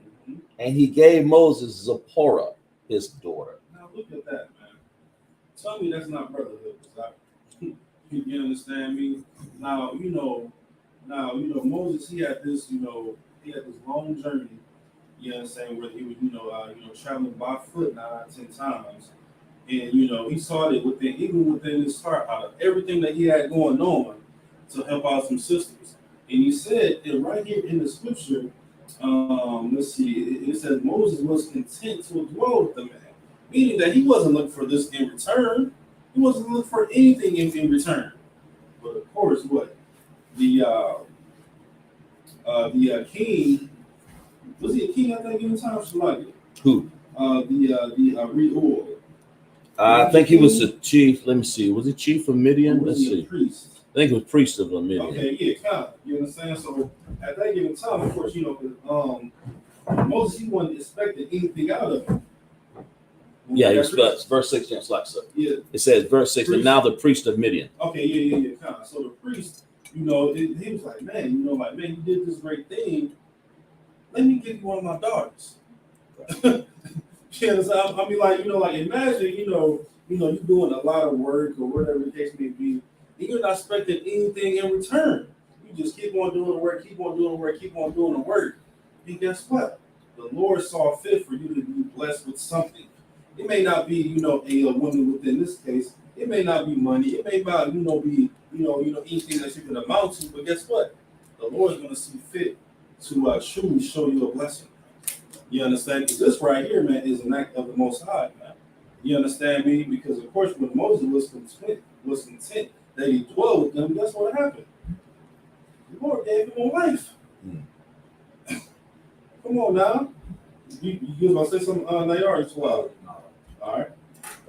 and he gave Moses Zipporah, his daughter. Now look at that, man. Tell me that's not brotherhood. You understand me? Now Moses, he had this long journey. You understand, where he was traveling by foot 9 out of 10 times. And he saw that even within his heart, out of everything that he had going on, to help out some sisters. And he said that right here in the scripture, let's see, it says Moses was content to dwell with the man, meaning that he wasn't looking for this in return. He wasn't looking for anything in return. But of course, what the king, was he a king at that given time? Who? The Reor. I think he was the chief. Let me see. Was he chief of Midian? Let's see. Priest? I think it was priest of Midian. Okay, yeah, kind of. You understand? So at that given time, of course, Moses, he wasn't expecting anything out of him. Yeah, he was verse 16. It's like so. Yeah. It says verse 16. And now the priest of Midian. Okay, yeah, kind of. So the priest, he was like, man, you did this great thing. Let me give you one of my daughters. Yeah, so I mean, like, like imagine, you're doing a lot of work or whatever the case may be, and you're not expecting anything in return. You just keep on doing the work, keep on doing the work, keep on doing the work. And guess what? The Lord saw fit for you to be blessed with something. It may not be, a woman within this case. It may not be money. It may not, be, anything that you can amount to. But guess what? The Lord is going to see fit to truly show you a blessing. You understand? Because this right here, man, is an act of the Most High, man. You understand me? Because of course, when Moses was content that he dwelled with them, guess what happened? The Lord gave him a wife. Come on now. You was about to say something, Nayar, as well. All right.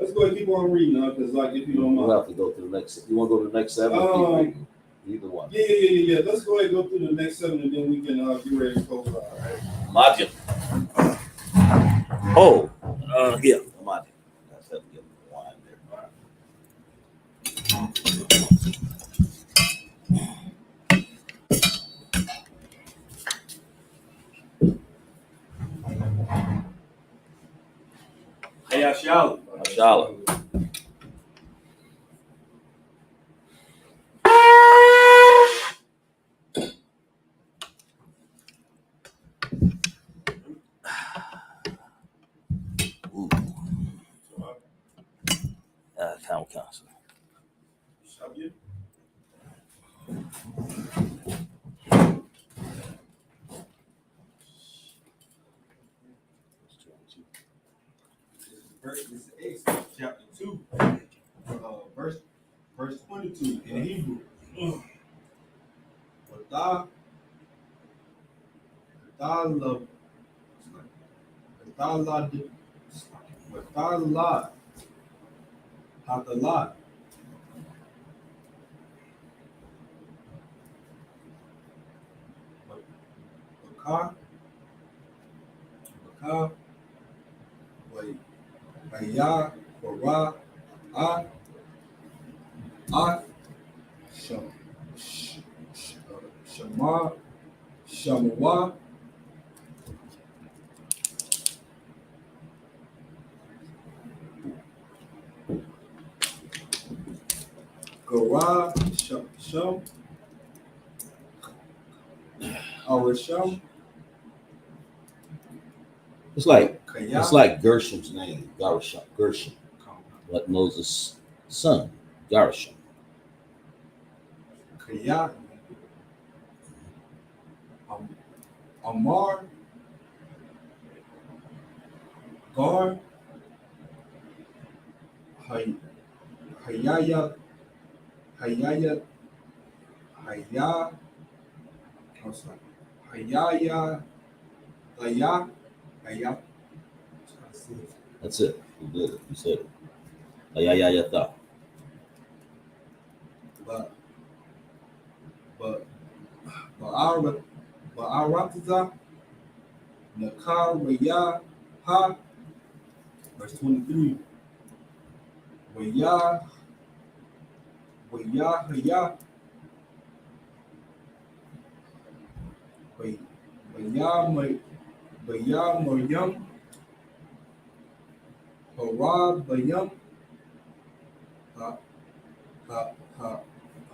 Let's go ahead and keep on reading now, because if you don't mind. We'll have to go to the next. You want to go to the next 7? Or keep reading? Either one. Yeah. Let's go ahead and go through the next 7, and then we can get ready to close out. All right. Imagine. Oh, yeah, imagine. That's have to get the wine there. Hey, Ashala. Mashallah. Ooh. Council. Shabbat. This is Exodus chapter 2, verse 22 in Hebrew. Hatalah. Baka, wait, Aya, Kora, Shama, Shamawa, Gora, Sham, Arisham, It's like Kaya, it's like Gershom's name, Gershom, like Moses' son, Gershom. Kaya, Amar, Gar, Hayaya, Hayaya, Haya, I'm sorry, Hayaya, Haya. That's it. You did it. You said it. Ayayayatha. But Ba'aratiza, Nakar, Ha, verse 23. Waya, Haya, Baya, Maryam, Hara, Bayam,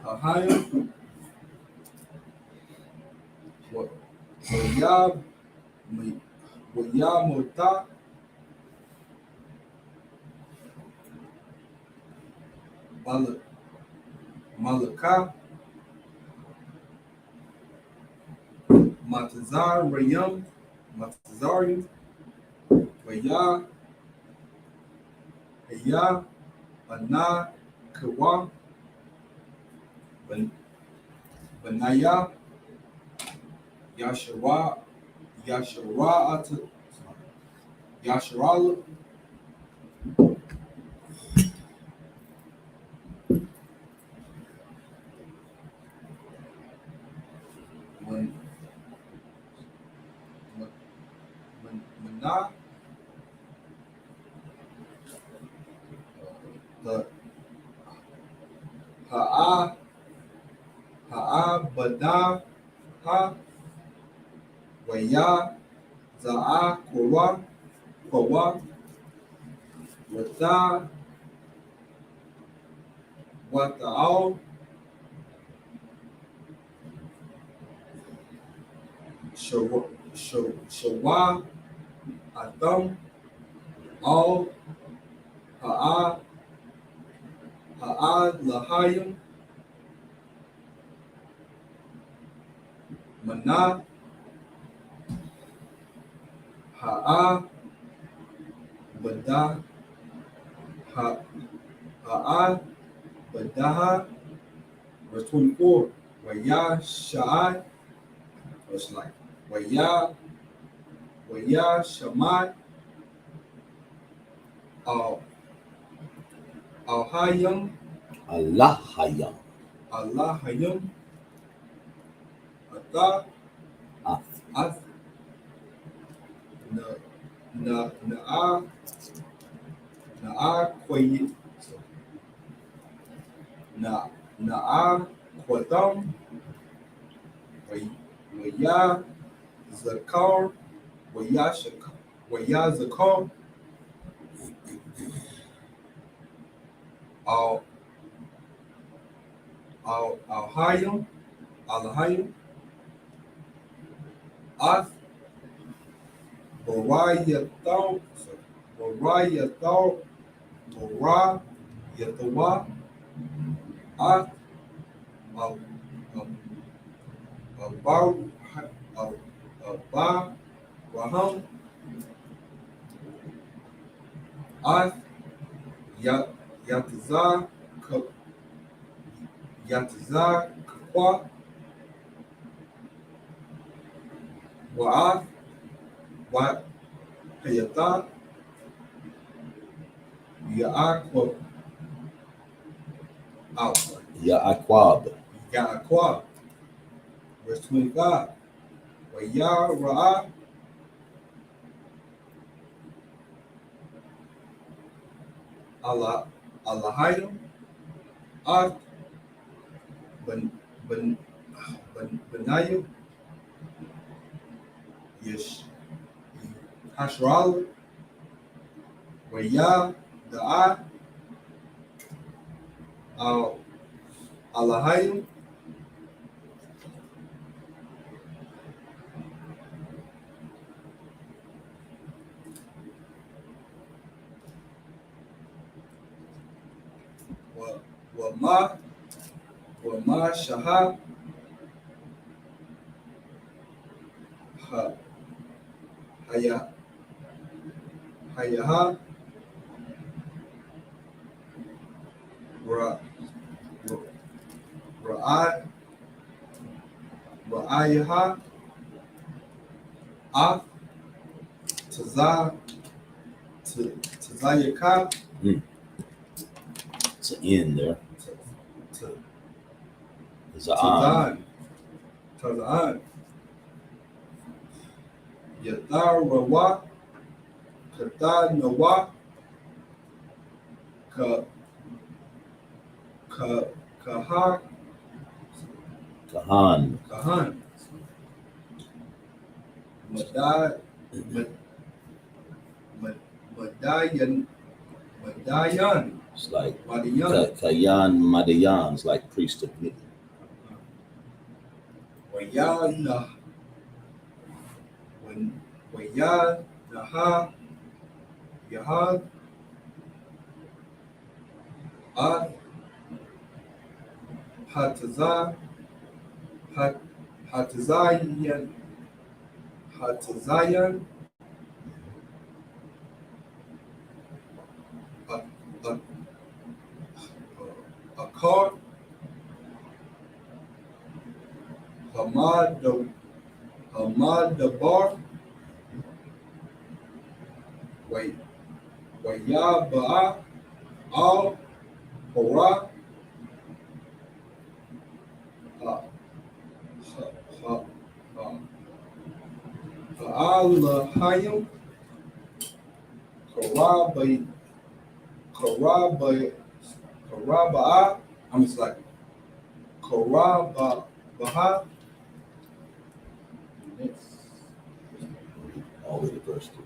Hahaya, Waya, Mota, Malaka, Matazar, Rayam, Matazarian, Waya, Haya, Ana, Kawa, Benaya, Yasharala, Mana, the Bada, Ha, Waya, Za'a, Kora, Kawa, Wata, Wata'al, Shawa, Atham, Al, Ha'ad, Lahayim, Manah, Ha'ah, Badah, Ha'ah, Badaha, verse 24. Waya Sha'ai, it's like Waya Shamai, Al-Hayam, Allah hayam. Allah Hayam, Atha, Ath, Na'a, Qatham, Waya Zakar, Waya Zakar, Al-Hayam, Ath, Barayathal, Barayathawa, Ath, Abaraham, Ath, Yatazah, Kakwa, Wa'ath, Hayatha, Ya'aqwa, Ya'aquab. Ya'aqwa, verse 25. Waya Ra'ah, Allahayim, Ath, Benayim, Hashral, Waya Da'ah, Allahayim, Wama Shahab, Hayaha, Ra'ayaha, Ath, Tazayaka, It's an end there. It's an Tazan, Yathar Rawa, Kathar Nawa, Kahan. Madayan, It's like Madayan, Kayan Madayan. It's like priest of Midian. Waya Naha, Yahad, Ath, Hatazayan, Akar, Hamad Dabar, Waya Ba'a, Al, Hora, Ha'al-Hayim, Karaba'a, I'm just like Karabaha. All the way to verse 3.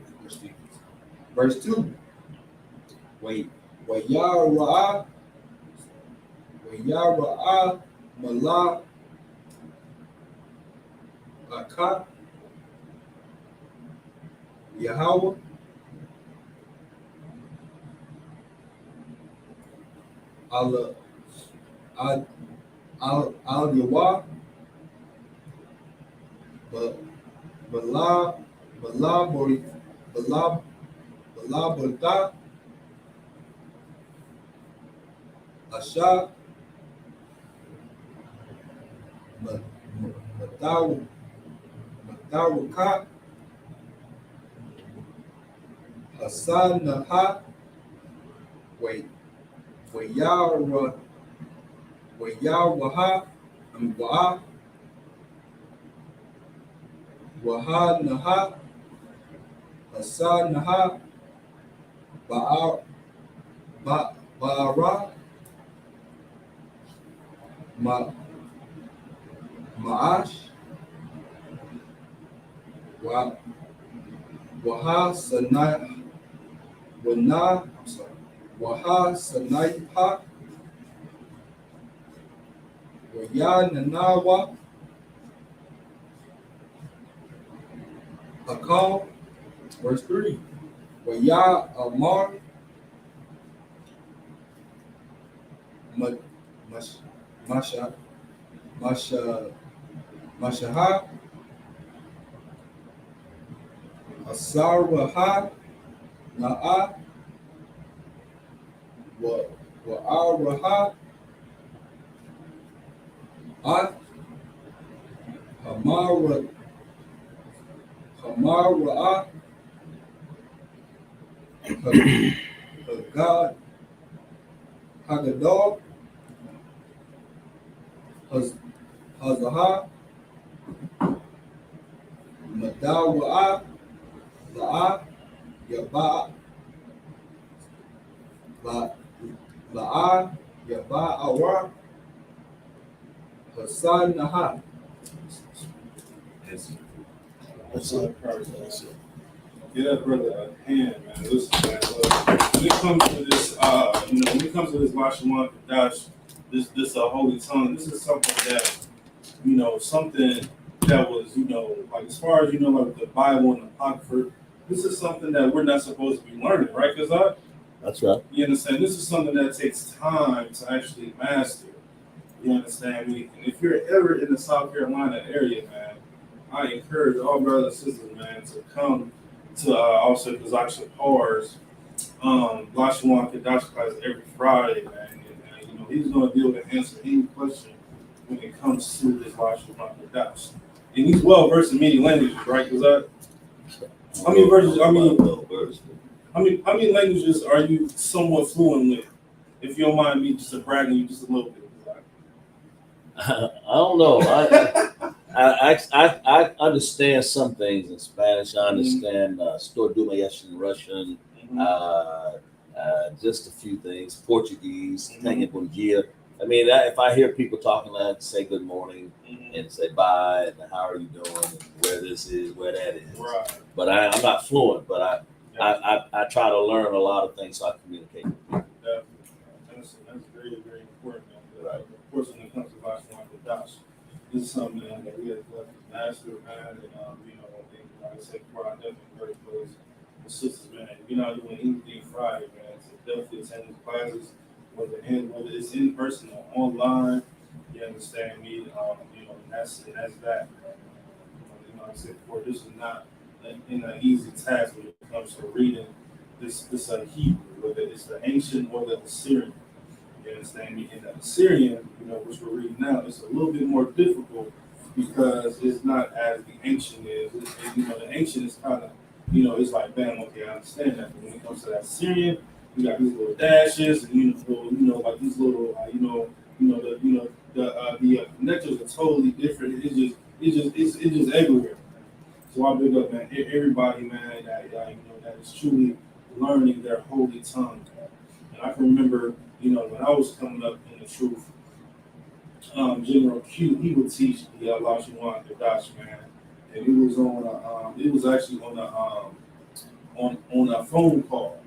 Verse 2. Wayara'a Mala Aka Yahweh Al Yawa Bala Balta Asha Matawaka Hassan Naha Wayaraha Waha Naha Hassan Naha Ba'ara Ma'ash Waha Sanai Waha Sanaiha Wayananawa Akal. Verse 3. Waya Amar Mashaha Asaraha Na'a Wa'araha At Hamara'a Hagad Hagadol Hazaha Madawa'a La'a Yaba La'a Yaba'awa Hassan Naha. That's it. Get that brother a hand, man. Listen, man. Look, when it comes to this, when it comes to this Washaman Kadash, this holy tongue, this is something that, something that was, like as far as like the Bible and the Apocrypha, this is something that we're not supposed to be learning, right? Because That's right. you understand, this is something that takes time to actually master. You understand me? And if you're ever in the South Carolina area, man, I encourage all brothers and sisters, man, to come to also Kazakh Shapar's Lashawan Kadash class every Friday, man. And he's going to be able to answer any question when it comes to this Lashawan Kadash. And he's well versed in many languages, right? How many languages are you somewhat fluent with? If you don't mind me just bragging you just a little bit. I don't know. I understand some things in Spanish. I understand Sto Duma Yeshin in Russian. Just a few things. Portuguese. Tenga Bom Dia. I mean, if I hear people talking, I have to say good morning and say bye and how are you doing and where this is, where that is. Right. But I'm not fluent. But I try to learn a lot of things so I communicate. That's very, very important. Right. Of course, when it comes to Lashawan Kadash, this is something that we have to master, man. And like I said before, I definitely very close with sisters, man. If you're not doing anything Friday, man, so definitely attend these classes, whether it's in person or online. You understand me? And that's that. Like I said before, this is not an easy task when it comes to reading this Hebrew, whether it's the ancient or the Assyrian. You understand me? And the Assyrian, which we're reading now, it's a little bit more difficult because it's not as the ancient is. The ancient is kind of, it's like, bam, okay, I understand that. But when it comes to that Assyrian, you got these little dashes, and like these little, the connectors are totally different. It's just everywhere. So I big up, man, everybody, man, that is truly learning their holy tongue. And I can remember, when I was coming up in the truth, General Q, he would teach the Lashawan Kadash, man, and it was actually on on a phone call.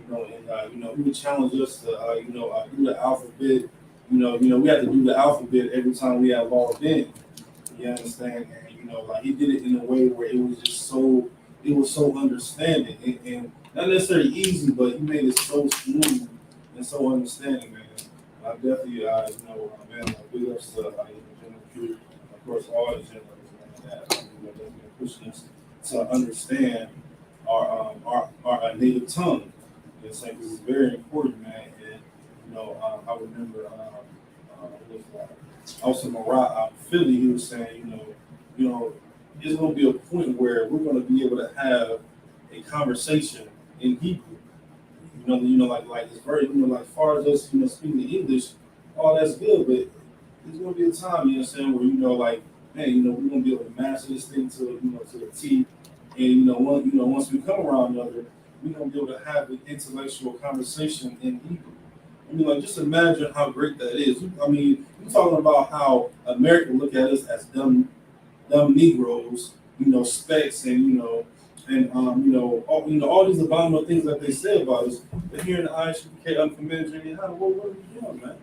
He would challenge us to do the alphabet. We have to do the alphabet every time we have logged in. You understand? And like he did it in a way where it was just so understanding and not necessarily easy, but he made it so smooth and so understanding, man. I definitely, man, like big ups to General Q, of course, all the generals, man, that that's been pushing us to understand our native tongue. You know, saying because it's very important, man. And I remember also Marat out in Philly, he was saying, there's going to be a point where we're going to be able to have a conversation in Hebrew. Like it's very, like as far as us, speaking English, all that's good, but there's going to be a time, you know what I'm saying, where, like, man, we're going to be able to master this thing to the T. And, once we come around another, we're going to be able to have an intellectual conversation in Hebrew. I mean, like, just imagine how great that is. I mean, we're talking about how America look at us as dumb Negroes, specs and, all these abominable things that they say about us. But here in the Isupk unfamiliar, what are we doing, man?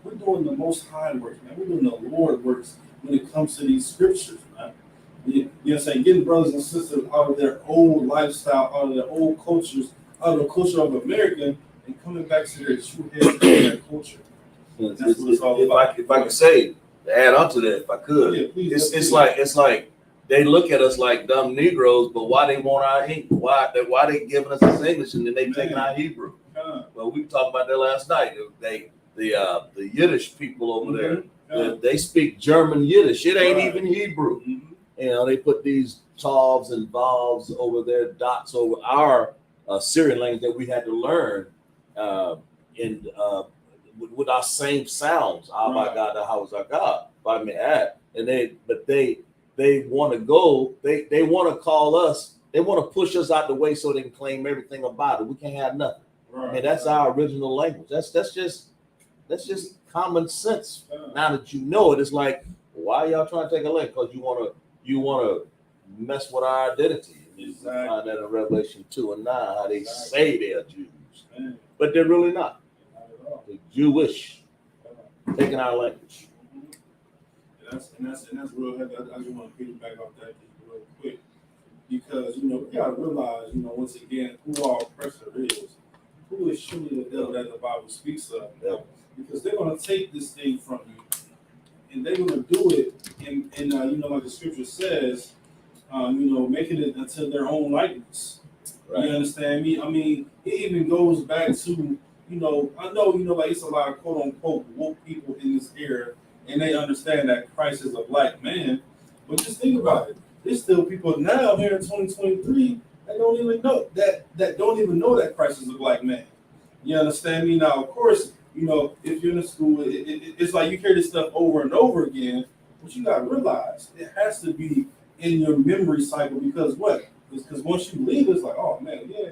We're doing the Most High work, man. We're doing the Lord works when it comes to these scriptures, man. You know what I'm saying? Getting brothers and sisters out of their old lifestyle, out of their old cultures, out of the culture of America, and coming back to their true heritage and their culture. That's what it's all about. If I could say, to add on to that, if I could, Yeah, please, it's like they look at us like dumb Negroes, but why they want our English? Why they giving us this English and then they taking our Hebrew? Well, we talked about that last night. The Yiddish people over there, they speak German Yiddish. It ain't even Hebrew. Mm-hmm. They put these tavs and vowels over their dots over our Syrian language that we had to learn with our same sounds. Abba God, how is our God? If I may add. And they want to go. They want to call us. They want to push us out the way so they can claim everything about it. We can't have nothing. Right. I mean, that's our original language. That's just common sense. Now that you know it, it's like, why y'all trying to take a leg? Because you want to mess with our identity. You find that in Revelation 2 and 9, how they say they are Jews, but they're really not. They're Jewish, taking our language. And that's real heavy. I just want to piggyback off that just real quick because we gotta realize once again who our oppressor is, who is truly the devil that the Bible speaks of. Because they're gonna take this thing from you, and they're gonna do it in like the scripture says, making it unto their own likeness. Right. You understand me? I mean, it even goes back to I know like it's a lot of quote unquote woke people in this era. And they understand that Christ is a black man. But just think about it. There's still people now here in 2023 that don't even know that Christ is a black man. You understand me? Now, of course, if you're in a school, it's like you hear this stuff over and over again, but you got to realize it has to be in your memory cycle because what? Because once you leave, it's like, oh man, yeah,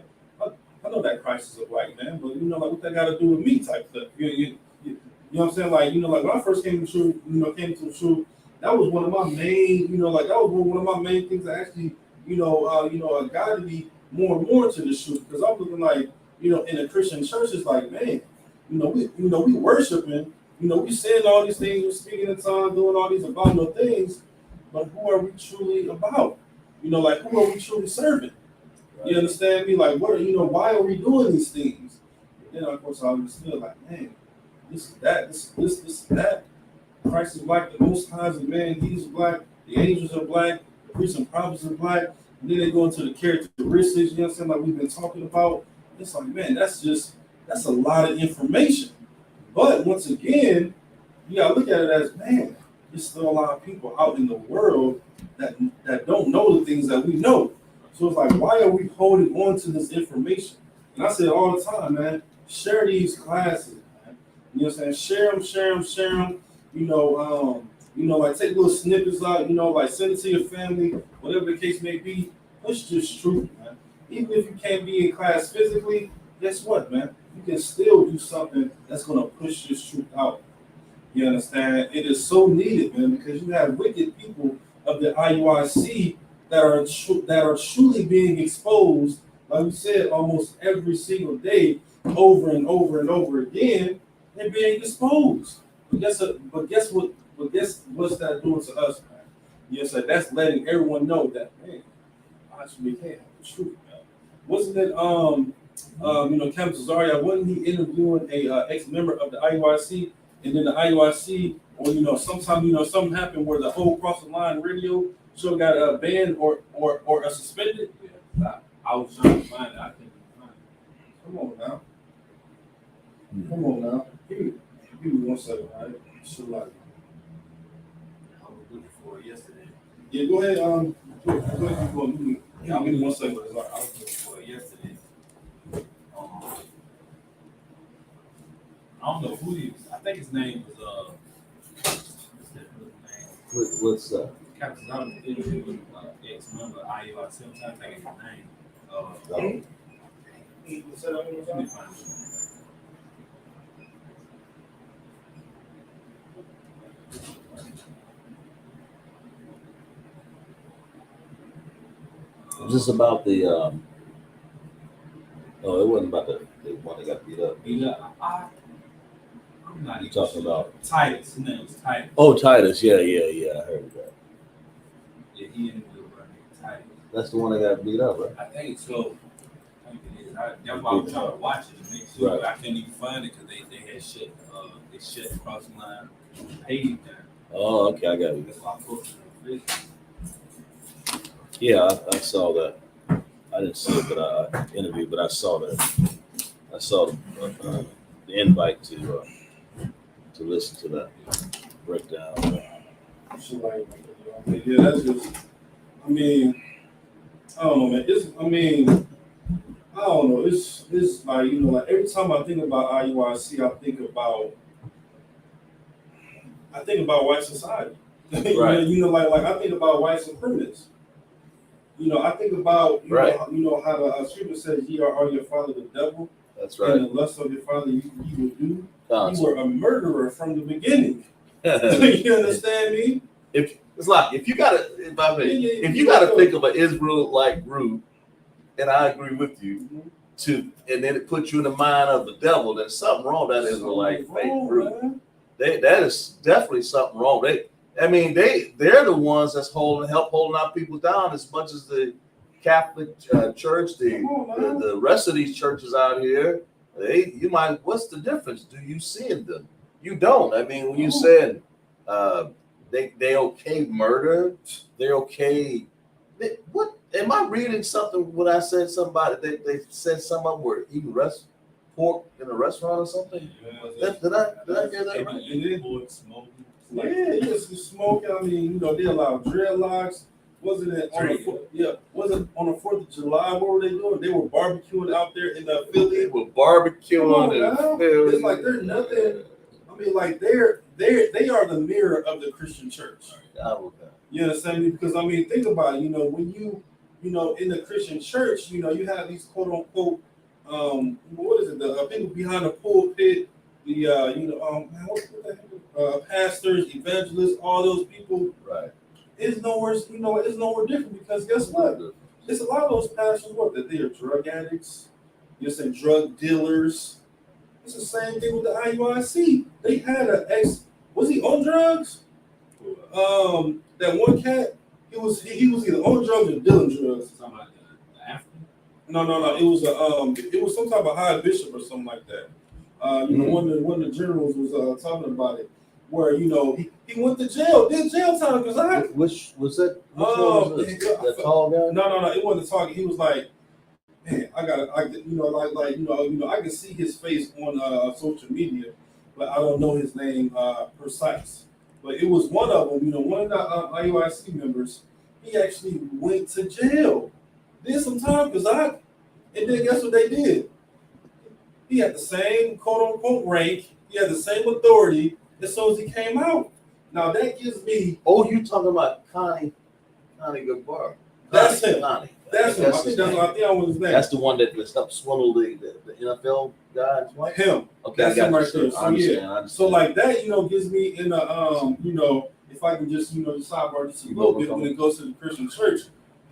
I know that Christ is a black man, but like what that got to do with me type stuff. You know what I'm saying? Like when I first came to the truth, that was one of my main, that was one of my main things that actually, guided me more and more to the truth. Because I'm looking like, in a Christian church, it's like, man, we worshiping, we saying all these things, we're speaking in tongues, doing all these abominable things, but who are we truly about? Who are we truly serving? Right. You understand me? Like, why are we doing these things? And then, of course, I understood, like, man, this is that. Christ is black, the Most High is a man, he's black, the angels are black, the priests and prophets are black, and then they go into the characteristics, you know what I'm saying, like we've been talking about. It's like, man, that's a lot of information. But once again, you gotta look at it as, man, there's still a lot of people out in the world that don't know the things that we know. So it's like, why are we holding on to this information? And I say it all the time, man, share these classes. You know what I'm saying? Share them. Like take little snippets out, like send it to your family, whatever the case may be. Push this truth, man. Even if you can't be in class physically, guess what, man? You can still do something that's going to push this truth out. You understand? It is so needed, man, because you have wicked people of the IUIC that are truly being exposed like we said, almost every single day, over and over and over again, they're being exposed. But guess what? But guess what's that doing to us, man? Yes, that's letting everyone know that, man, actually can't have the truth, man. Wasn't it Captain Zaria, wasn't he interviewing a ex-member of the IUIC, and then the IUIC, or sometime something happened where the whole cross the line radio show got banned or suspended? Yeah, I was trying to find it. I couldn't find it. Come on now. Come on now. Give me 1 second, all right? Sure, like. I was looking for it yesterday. Yeah, go ahead. Go ahead. Give me 1 second. I was looking for it yesterday. I don't know who he is. I think his name was What's that? Captain Zaria interviewed ex-member of IUIC. I'm trying to think of his name. Let me find it. Was this about the? No, it wasn't about the one that got beat up. I'm not You talking about? Titus. His name was Titus. Oh, Titus. Yeah. I heard of that. Yeah, he interviewed Titus. That's the one that got beat up, right? I think so. I think it is. That's why I was trying to watch it to make sure, Right. but I couldn't even find it because they had shut they shut the crossing line page down. Oh, okay, I got you. That's why I posted it on Facebook. Yeah, I saw that. I didn't see it, but I interviewed, but I saw that. I saw the invite to listen to that breakdown. Sure, like, yeah, that's just. I mean, I don't know, man. I don't know. It's like like every time I think about IUIC, I think about white society. Right. Like I think about white supremacists. I think about Right. How the scripture says, "Ye are your father the devil, That's and right. the lust of your father you will do." You Concept. were a murderer from the beginning. You understand me? It's like if you gotta think of an Israel-like group, and I agree with you, and then it puts you in the mind of the devil, then something wrong with that Israelite faith group. Man. That is definitely something wrong. They're the ones that's holding our people down as much as the Catholic Church, the rest of these churches out here. What's the difference? Do you see in them? You don't. I mean, when you said they okay murder, they're okay. What am I reading something when I said somebody they said somebody were eating pork in a restaurant or something? Did I hear that right? Smoking. Yeah, just smoking. I mean, they allow dreadlocks. Wasn't it on the 4th of July? What were they doing? They were barbecuing out there in the Philly. They were barbecuing Now. in Philly. It's like there's nothing. I mean, like they are the mirror of the Christian church. You understand me? Because I mean, think about it. When you in the Christian church, you have these quote unquote what is it? The people behind the pulpit, the pastors, evangelists, all those people. Right. It's nowhere different because guess what? It's a lot of those pastors that they are drug addicts. You're saying drug dealers. It's the same thing with the IUIC. They had was he on drugs? That one cat, he was either on drugs or dealing drugs. Something like the African. No. It was some type of high bishop or something like that. One of the generals was talking about it, where he went to jail, did jail time because Which was that? Which one was this? That tall guy? No, it wasn't talking. He was like, man, I can see his face on social media, but I don't know his name precise. But it was one of them. One of the IUIC members. He actually went to jail, did some time and then guess what they did? He had the same quote unquote rank. He had the same authority as soon as he came out. Now that gives me. Oh, you talking about Connie Goodbar? That's him. Connie. That's him. I think I was his name. That's the one that helped swindle the NFL guy. Right? Him. Okay, That's I got him you. right there. I understand. So like that, gives me in a if I can just sidebar just a little bit when it goes to the Christian church,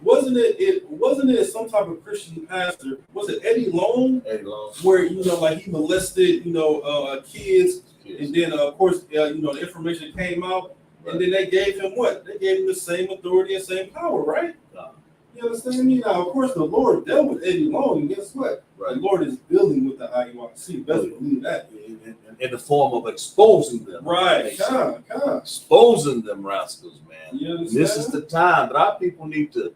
wasn't it some type of Christian pastor? Was it Eddie Long? Eddie Long. Where like he molested kids, Kids. and then of course the information came out, Right. and then they gave him what? They gave him the same authority and same power, right? You understand me? Now, of course, the Lord dealt with Eddie Long, and guess what? Right. The Lord is dealing with the IUIC. Best believe that. In the form of exposing them. Right. Come. Exposing them rascals, man. You And understand? this is the time that our people need to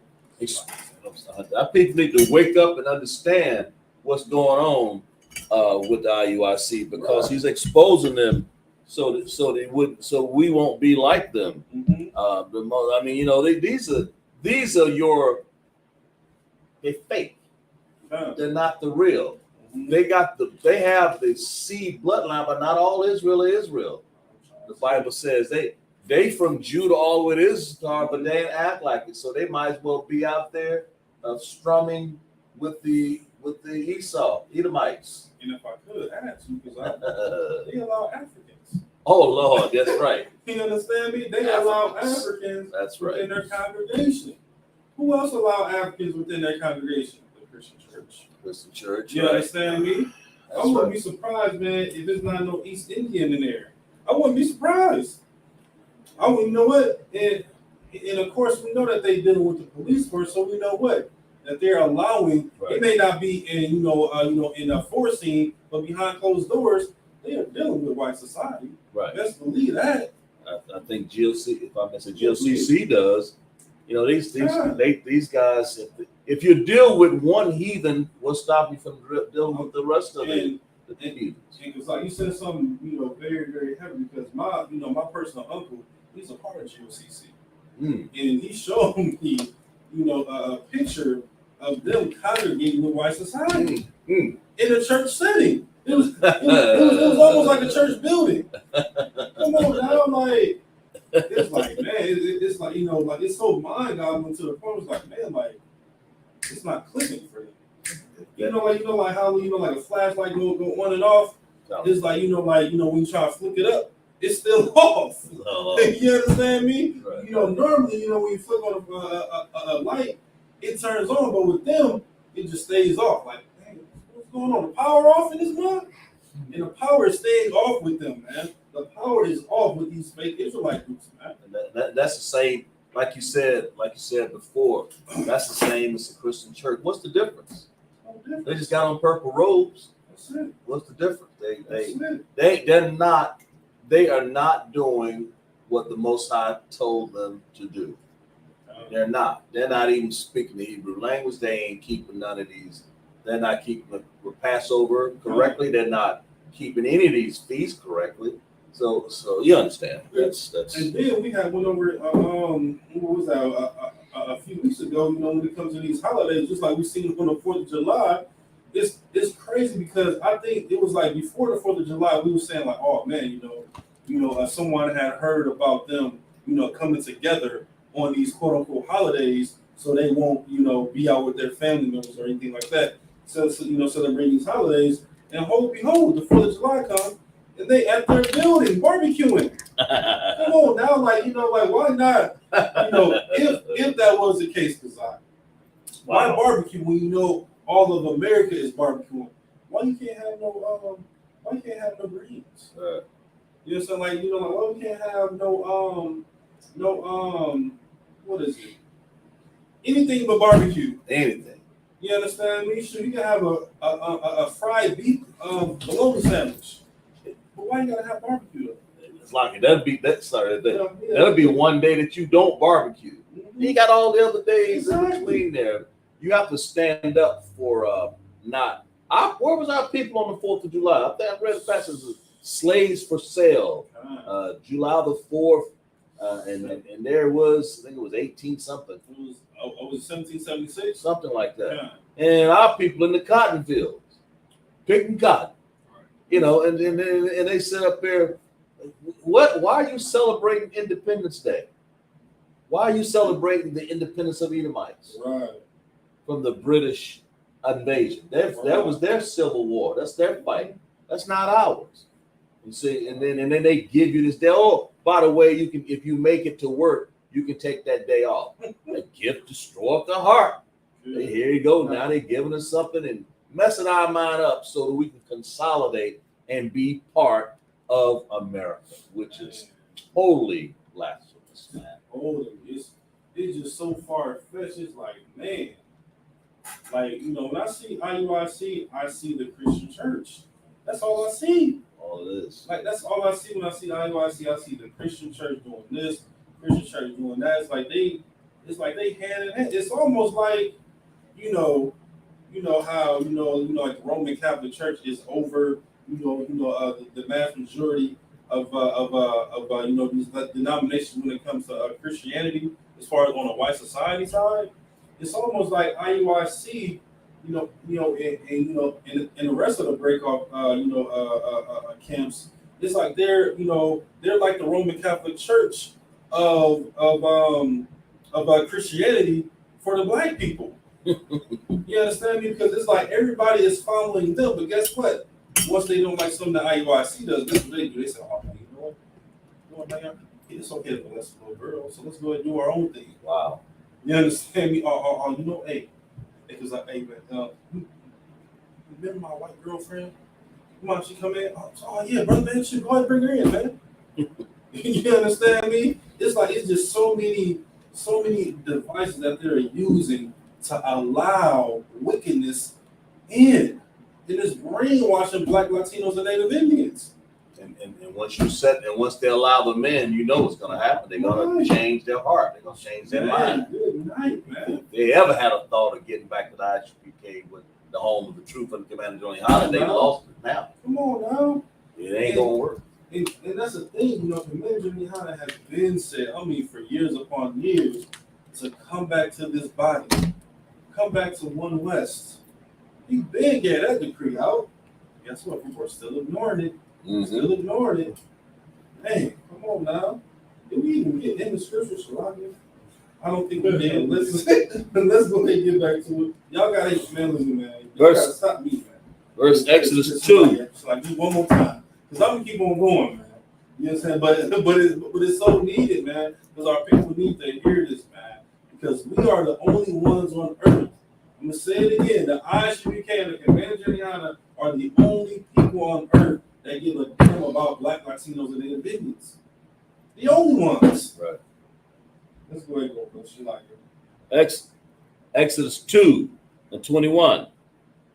wake up and understand what's going on with the IUIC, because Right. he's exposing them so we won't be like them. Mhm. These are they fake. Come. They're not the real. Mhm. They have the seed bloodline, but not all Israel is Israel. The Bible says they from Judah all the way to Isupk, but they ain't act like it. So they might as well be out there strumming with the Esau, Edomites. And if I could ask you, because they allow Africans. Oh Lord, that's right. You understand me? They allow Africans That's within right. their congregation. Who else allow Africans within their congregation? The Christian church. Christian church. You right. understand me? I That's wouldn't right. be surprised, man, if there's not no East Indian in there. I wouldn't be surprised. I wouldn't know what. And of course, we know that they dealing with the police force, so we know what that they're allowing. Right. It may not be in in a forcing, but behind closed doors, they are dealing with white society. Right. Best believe that. I think GLC, if I miss it, GLCC does. These guys. If you deal with one heathen, what's stopping you from dealing with the rest of the heathens? Because like you said something, very, very heavy, because my personal uncle, he's a part of GOCC. Mm. And he showed me, a picture of them congregating with white society in a church setting. It was almost like a church building. Come on now, like it's like, man, it's like, like it's so mind-boggling to the point. It's like, man, like it's not clicking for them. Like how like a flashlight go on and off. It's like when you try to flick it up, it's still off. You understand me? Right. Normally when you flick on a light, it turns on, but with them, it just stays off. Like, dang, what's going on? The power off in this month? And the power is staying off with them, man. The power is off with these fake Israelite groups, man. That's the same, like you said before. That's the same as the Christian church. What's the difference? No difference. They just got on purple robes. That's it. What's the difference? That's it. They are not doing what the Most High told them to do. They're not. They're not even speaking the Hebrew language. They ain't keeping none of these. They're not keeping the Passover correctly. They're not keeping any of these feasts correctly. So you understand. That's. And then we had went over what was that a few weeks ago. When it comes to these holidays, just like we seen on the 4th of July, it's crazy, because I think it was like before the 4th of July, we were saying like, oh man, someone had heard about them, coming together on these quote unquote holidays, so they won't, be out with their family members or anything like that. So celebrating these holidays, and behold, the 4th of July comes, and they at their building barbecuing. Come on now, why not? If that was the case, why barbecue when all of America is barbecuing? Why you can't have no greens? You know what I'm saying? Why we can't have no what is it? Anything but barbecue. Anything. You understand me? Sure, you can have a fried beef bologna sandwich. But why you gotta have barbecue though? It's like that'll be one day that you don't barbecue. You got all the other days in between there. You have to stand up for not. Where was our people on the 4th of July? I think I read the passage of slaves for sale. July the 4th, and there was, I think it was 18 something. It was 1776, something like that. Yeah. And our people in the cotton fields picking cotton, and they sit up there. Why are you celebrating Independence Day? Why are you celebrating the independence of Edomites? Right. From the British invasion? That was their civil war. That's their fight. That's not ours. You see, and then they give you this day. Oh, by the way, you can, if you make it to work, you can take that day off. A gift destroyeth the heart. Here you go. Now they're giving us something and messing our mind up so that we can consolidate and be part of America, which is totally blasphemous, man. It's just so far fetched. It's like, man, like, you know, when I see IUIC, I see the Christian church. That's all I see. All it is. Like, that's all I see when I see IUIC. I see the Christian church doing this, Christian church doing that. It's like they hand in hand. It's almost like, you know how like the Roman Catholic Church is over, the vast majority of these denominations when it comes to Christianity, as far as on the white society side. It's almost like IUIC, and the rest of the breakoff, camps. It's like they're like the Roman Catholic Church of Christianity for the black people. You understand me? Because it's like everybody is following them, but guess what? Once they don't like something that IUIC does, guess what they do? They say, "Oh, man, you know what, man? It's okay to molest a little girl, so let's go ahead and do our own thing." Wow. You understand me? Hey, because hey, man, you remember my white girlfriend? Come on, she come in. Oh yeah, brother, man, she go ahead and bring her in, man. You understand me? It's like it's just so many devices that they're using to allow wickedness in. It is brainwashing Black, Latinos, and Native Indians. And once they allow them in, you know what's going to happen. They're going to change their heart. They're going to change their mind. Good night, man. If they ever had a thought of getting back to the Isupk with the home of the truth and the commander Johnny Holland, they lost it now. Come on now. It ain't going to work. And that's the thing, Commander Johnny Holland has been said, for years upon years, to come back to this body. Come back to One West. He been getting that decree out. Guess what? People are still ignoring it. Still ignoring it. Hey, come on now. Did we even get in the scriptures, Shalaki? I don't think we did. Let's go ahead and get back to it. Y'all got to listen, man. You gotta stop me, man. Verse Exodus 2. So I do one more time. Because I'm going to keep on going, man. You know what I'm saying? But it's so needed, man. Because our people need to hear this, man. Because we are the only ones on earth. I'm going to say it again. The Isupk and the Commander Janiana are the only people on earth that give a damn about Black, Latinos, and Native Indians. The only ones. Right. Let's go ahead and go, bro. She like it. Exodus 2 and 21.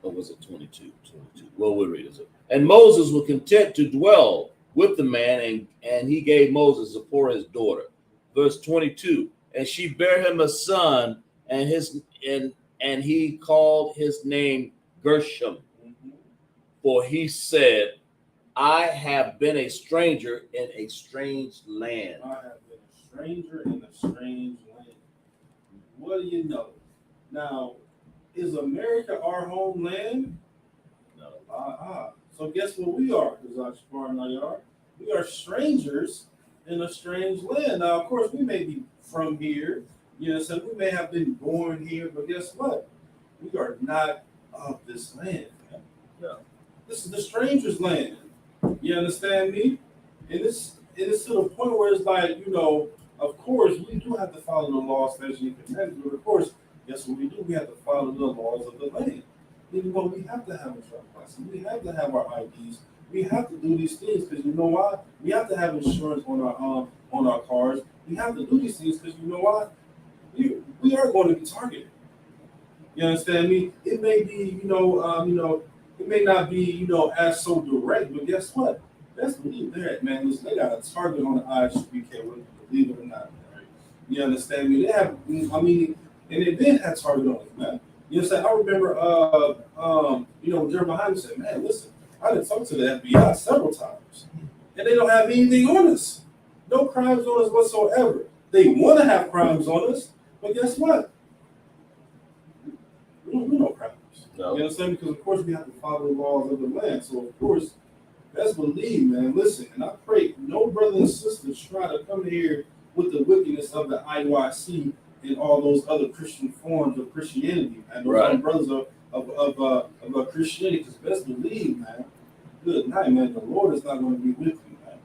Or was it 22? 22. Well, we'll read it. And Moses was content to dwell with the man, and he gave Moses Zipporah his daughter. Verse 22. And she bare him a son, and he called his name Gershom. For he said, I have been a stranger in a strange land. I have been a stranger in a strange land. What do you know? Now, is America our homeland? No. So guess what we are? We are strangers in a strange land. Now, of course, we may be from here. So we may have been born here, but guess what? We are not of this land. Yeah. This is the stranger's land. You understand me? And it's to the point where it's like, of course, we do have to follow the laws, statutes, and commandments, but of course, guess what we do? We have to follow the laws of the land. Even though we have to have a truck license, we have to have our IDs, we have to do these things because you know why? We have to have insurance on our cars. We have to do these things because you know why? We are going to be targeted. You understand me? It may be, it may not be, as so direct, but guess what? That's believe that, man. Listen, they got a target on the Isupk, whether you believe it or not. Right? You understand me? They have, and they've been had target on it, man. You know what I'm saying? I remember, when Jeremiah said, man, listen, I done talked to the FBI several times, and they don't have anything on us. No crimes on us whatsoever. They want to have crimes on us, but guess what? We don't do no crimes. No. You know what I'm saying? Because, of course, we have to follow the laws of the land. So, of course, best believe, man, listen, and I pray no brother and sister try to come here with the wickedness of the IUIC and all those other Christian forms of Christianity, and those other brothers of Christianity. Because best believe, man, good night, man, the Lord is not going to be with you, man.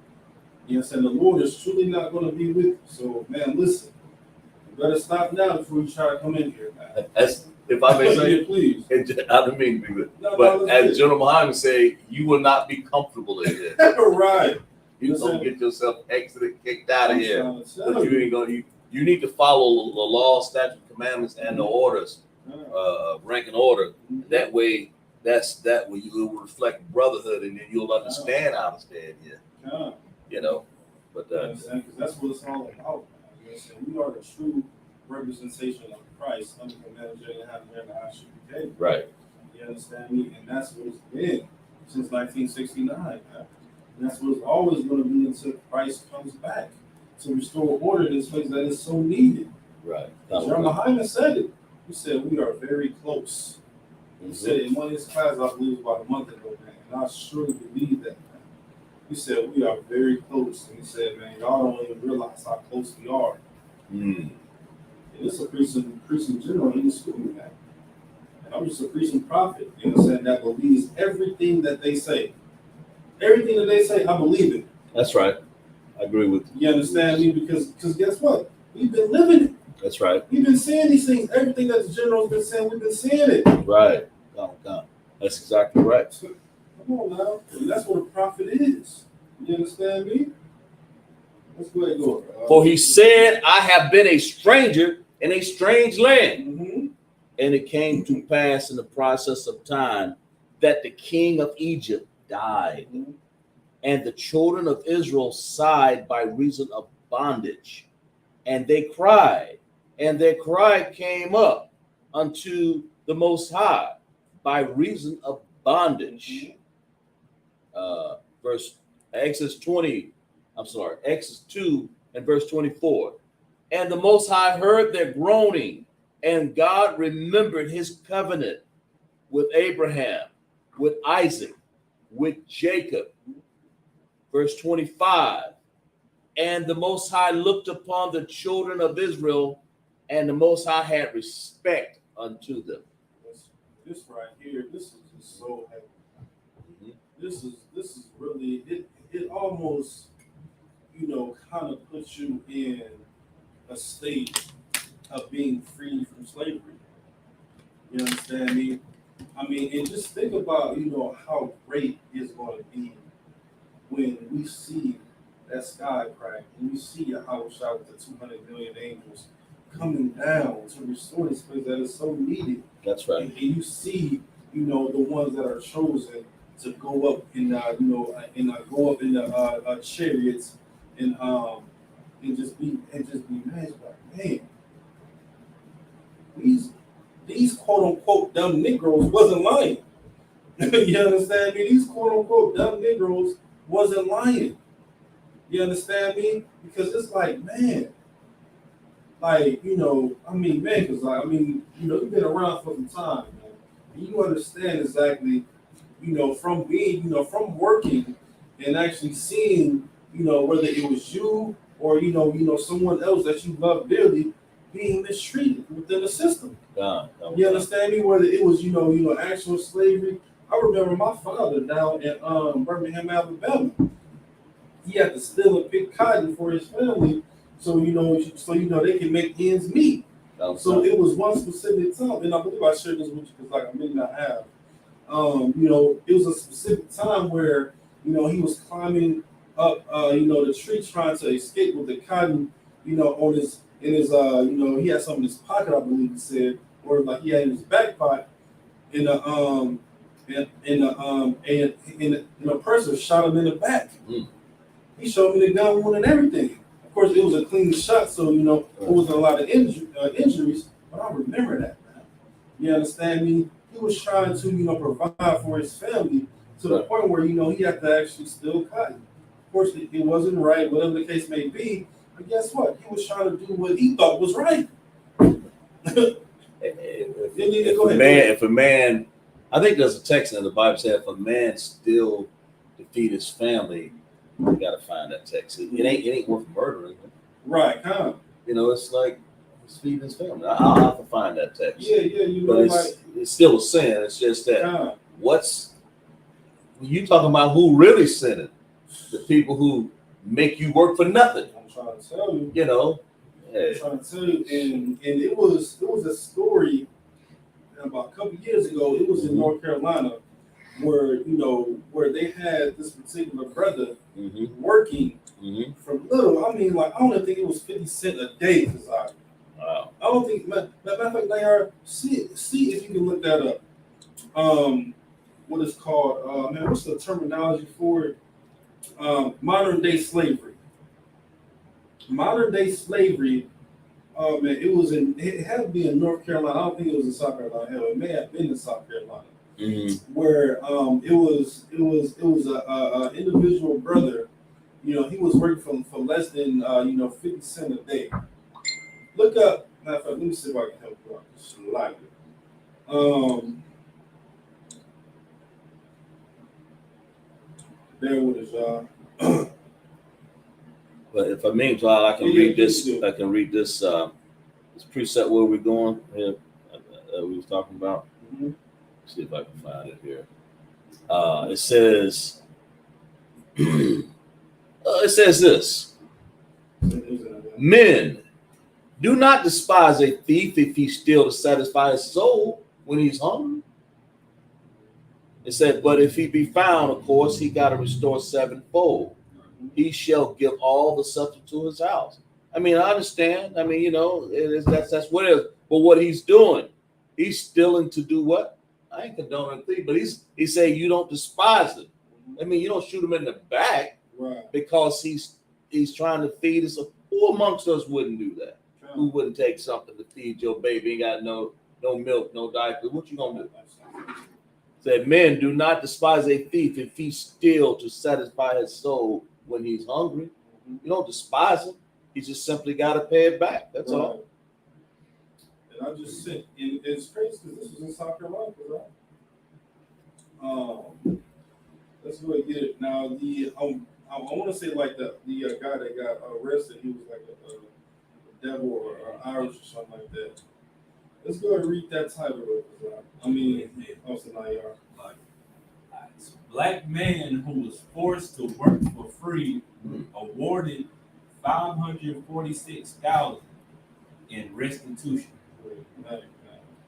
You know what I'm saying? The Lord is truly not going to be with you. So, man, listen, better stop now before you try to come in here, man. As if I may say, Please. I don't mean to be good, No, but no, as General Muhammad say, you will not be comfortable in here. Right. You don't get yourself exited, kicked out of I'm here. trying to tell But you ain't gonna. You need to follow the law, statute, commandments, and the orders, rank and order. That way, that way you will reflect brotherhood, and then you'll understand how to stand here. You know, but because that's what it's all about. You know what I'm saying? We are the true representation of Christ under the manager and having the Isupk. right, You understand me? And that's what it's been since 1969, man. And that's what it's always going to be until Christ comes back to restore order in this place that is so needed. right. Jeremiah said it. He said we are very close. He said it in one of his classes, I believe, about a month ago, man. And I surely believe that, man. He said we are very close. And he said, man, y'all don't even realize how close we are. Mm. And it's a preaching general in the school, man. And I'm just a preaching prophet, you know what I'm saying, that believes everything that they say. Everything that they say, I believe it. That's right. I agree with you. You understand me? Because guess what? We've been living it. That's right. We've been saying these things. Everything that the general's been saying, we've been saying it. Right. Come. That's exactly right. Come on now. That's what a prophet is. You understand me? Let's go ahead and go. For he said, I have been a stranger in a strange land. Mm-hmm. And it came to pass in the process of time that the king of Egypt died, and the children of Israel sighed by reason of bondage. And they cried, and their cry came up unto the Most High by reason of bondage. Exodus 2 and verse 24. And the Most High heard their groaning, and God remembered his covenant with Abraham, with Isaac, with Jacob. Verse 25. And the Most High looked upon the children of Israel, and the Most High had respect unto them. This right here, this is just so heavy. This is really it almost, kind of puts you in a state of being free from slavery. You understand me? I mean, and just think about, how great it's going to be when we see that sky crack and we see Yahweh Shah with the 200 million angels coming down to restore this place that is so needed. That's right. And you see, the ones that are chosen to go up in, go up in the chariots and just be nice, like, man, these quote unquote dumb Negroes wasn't lying. You understand me? These quote unquote dumb Negroes wasn't lying. You understand me? Because it's like, man, because you've been around for some time, man. And you understand exactly, from being, from working and actually seeing, whether it was you or, someone else that you love dearly being mistreated within the system. You understand me? Whether it was, actual slavery. I remember my father down in Birmingham, Alabama. He had to steal and pick cotton for his family, so they can make ends meet. So it was one specific time, and I believe I shared this with you because I may not have. It was a specific time where he was climbing up the tree trying to escape with the cotton on his he had something in his pocket, I believe he said, or like he had in his back pocket, and a person shot him in the back. He showed me the gun wound and everything. Of course, it was a clean shot, so it wasn't a lot of injuries. But I remember that, man. You understand me? He was trying to provide for his family to the point where he had to actually steal cotton. Of course, it wasn't right, whatever the case may be. But guess what? He was trying to do what he thought was right. If a man, I think there's a text in the Bible said, if a man still defeat his family, you gotta find that text. It ain't worth murdering him. Right, huh? It's like he's feeding his family. I'll have to find that text. Yeah, but it's still a sin. It's just that when you talking about who really sinning, the people who make you work for nothing. I'm trying to tell you. Hey. I'm trying to tell you, and it was a story about a couple years ago. It was in North Carolina where where they had this particular brother working from little. I mean, like I don't even think it was 50 cents a day. Wow. I don't think. Matter of fact, they are. See if you can look that up. What it's called? Man, what's the terminology for it? Modern day slavery. Modern day slavery. Oh man, it had to be in North Carolina. I don't think it was in South Carolina. Hell, it may have been in South Carolina, where it was a individual brother. He was working for less than 50 cents a day. Look up. Matter of fact, let me see if I can help you out. Slightly. Bear with us, y'all. But if I meanwhile, I can read this. I can read this. This preset where we're going. We was talking about. Mm-hmm. See if I can find it here. It says. It says this. Men, do not despise a thief if he steals to satisfy his soul when he's hungry. It said, but if he be found, of course, he got to restore sevenfold. He shall give all the substance to his house. I mean, I understand. I mean, that's what it is. But what he's doing, he's stealing to do what? I ain't condoning thief, but he's saying you don't despise it. I mean, you don't shoot him in the back, right? Because he's trying to feed us. Who amongst us wouldn't do that? Right. Who wouldn't take something to feed your baby? Ain't got no milk, no diaper. What you gonna do? Said, men, do not despise a thief if he steals to satisfy his soul when he's hungry. You don't despise him. He just simply got to pay it back. That's right. All. And I just sent, and it's crazy because this was in South Carolina, right? Let's go ahead and get it. Now, I want to say like the guy that got arrested, he was like a devil or Irish or something like that. Let's go ahead and read that title. I mean, also Nayar. Black man who was forced to work for free awarded $546,000 in restitution.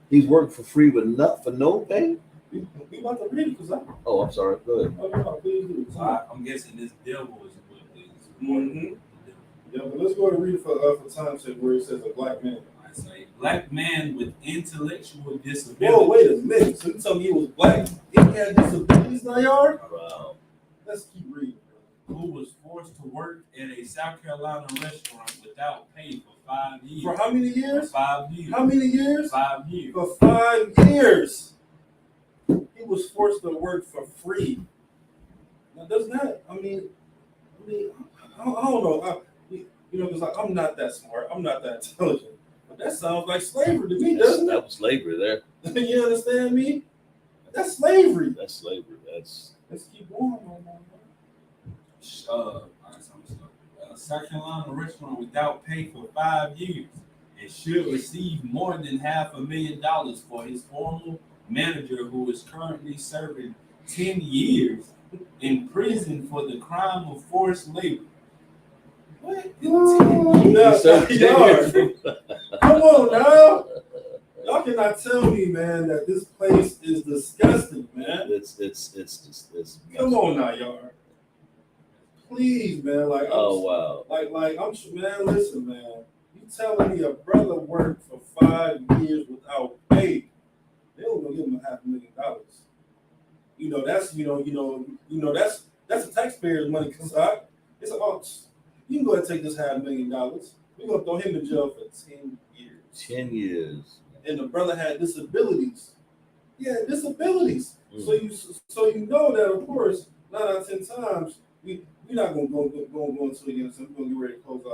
He's working for free with for no pay. We about to read it because Oh, I'm sorry. Go ahead. Oh, no, please do. So I'm guessing this devil is what it is. Mm-hmm. Yeah, but let's go ahead and read it for time's sake where it says a black man. I say black man with intellectual disability. Whoa, wait a minute. So you tell me he was black? He had disabilities, Nayar? Wow. Let's keep reading. Who was forced to work at a South Carolina restaurant without pay for 5 years. For how many years? For 5 years. How many years? 5 years. For 5 years. He was forced to work for free. Now, doesn't that, I don't know. Because I'm not that smart. I'm not that intelligent. But that sounds like slavery to me, doesn't it? That was slavery there. You understand me? That's slavery. That's slavery. Let's keep going. South Carolina restaurant without pay for 5 years and should receive more than $500,000 for his former manager, who is currently serving 10 years in prison for the crime of forced labor. What? Come on now. Y'all cannot tell me, man, that this place is disgusting, man. It's come on now, y'all. Please, man. Like, wow. Like, man, listen, man. You telling me a brother worked for 5 years without pay? They were gonna give him $500,000. That's the taxpayers' money. Cause it's about you can go ahead and take this $500,000. We're gonna throw him in jail for 10 years. 10 years. And the brother had disabilities. Yeah, disabilities. So you know that, of course, 9 out of 10 times we're not gonna go into it. We're gonna get ready to close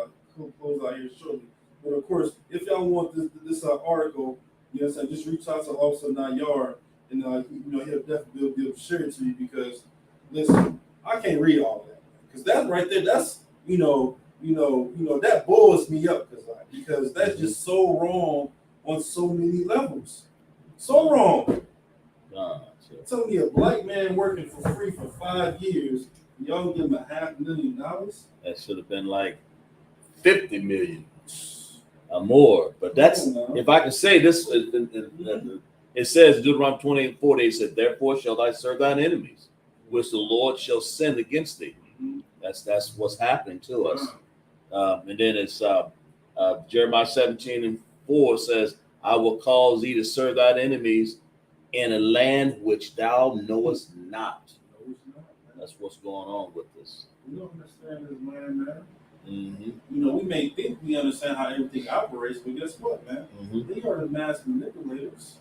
out here shortly. But of course, if y'all want this article, just reach out to Officer Nayar, and he'll definitely be able to share it to you, because listen, I can't read all that, because that right there, that's that boils me up, because that's just so wrong on so many levels. So wrong. Tell me a black man working for free for 5 years, y'all give him $500,000? That should have been like $50 million. more. But that's, Come on now. if I can say this, it says Deuteronomy 28:4, it said, therefore shall thy serve thine enemies, which the Lord shall send against thee. Mhm. That's what's happening to us. And then it's Jeremiah 17:4 says, I will cause thee to serve thine enemies in a land which thou knowest not. No, it's not, man. That's what's going on with this. We don't understand this land, man. Mm-hmm. You know, we may think we understand how everything operates, but guess what, man? Mm-hmm. They are the mass manipulators.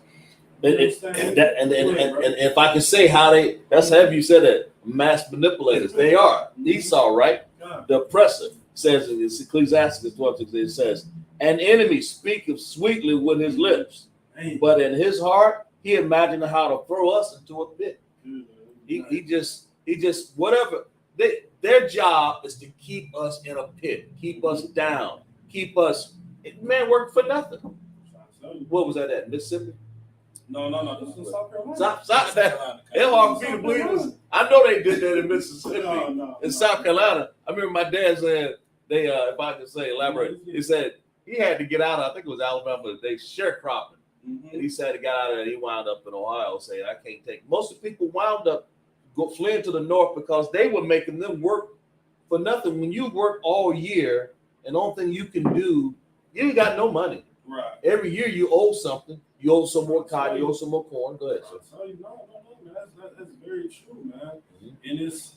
And if I can say how they, that's how you said that, mass manipulators. They are. Esau, right? God. The oppressor says in Ecclesiastes 12:6, it says, an enemy speaketh sweetly with his lips, Hey, but in his heart he imagined how to throw us into a pit. dude, He just whatever. Their job is to keep us in a pit, keep us down, keep us, man, work for nothing. What was that at? Mississippi? No, this is South Carolina. South Carolina. It's hard for me to believe this. I know they did that in Mississippi. In South Carolina, I remember my dad said they, if I can say, elaborate, he said he had to get out of, I think it was Alabama, they sharecropping. Mm-hmm. And he said he got out of there, he wound up in Ohio saying, I can't take, most of the people wound up fleeing to the north because they were making them work for nothing. When you work all year and the only thing you can do, you ain't got no money. Right. Every year you owe something. You owe some more cotton, you owe some more corn. Go ahead, sir. I'll tell you, no, man. That's very true, man. Mm-hmm. And it's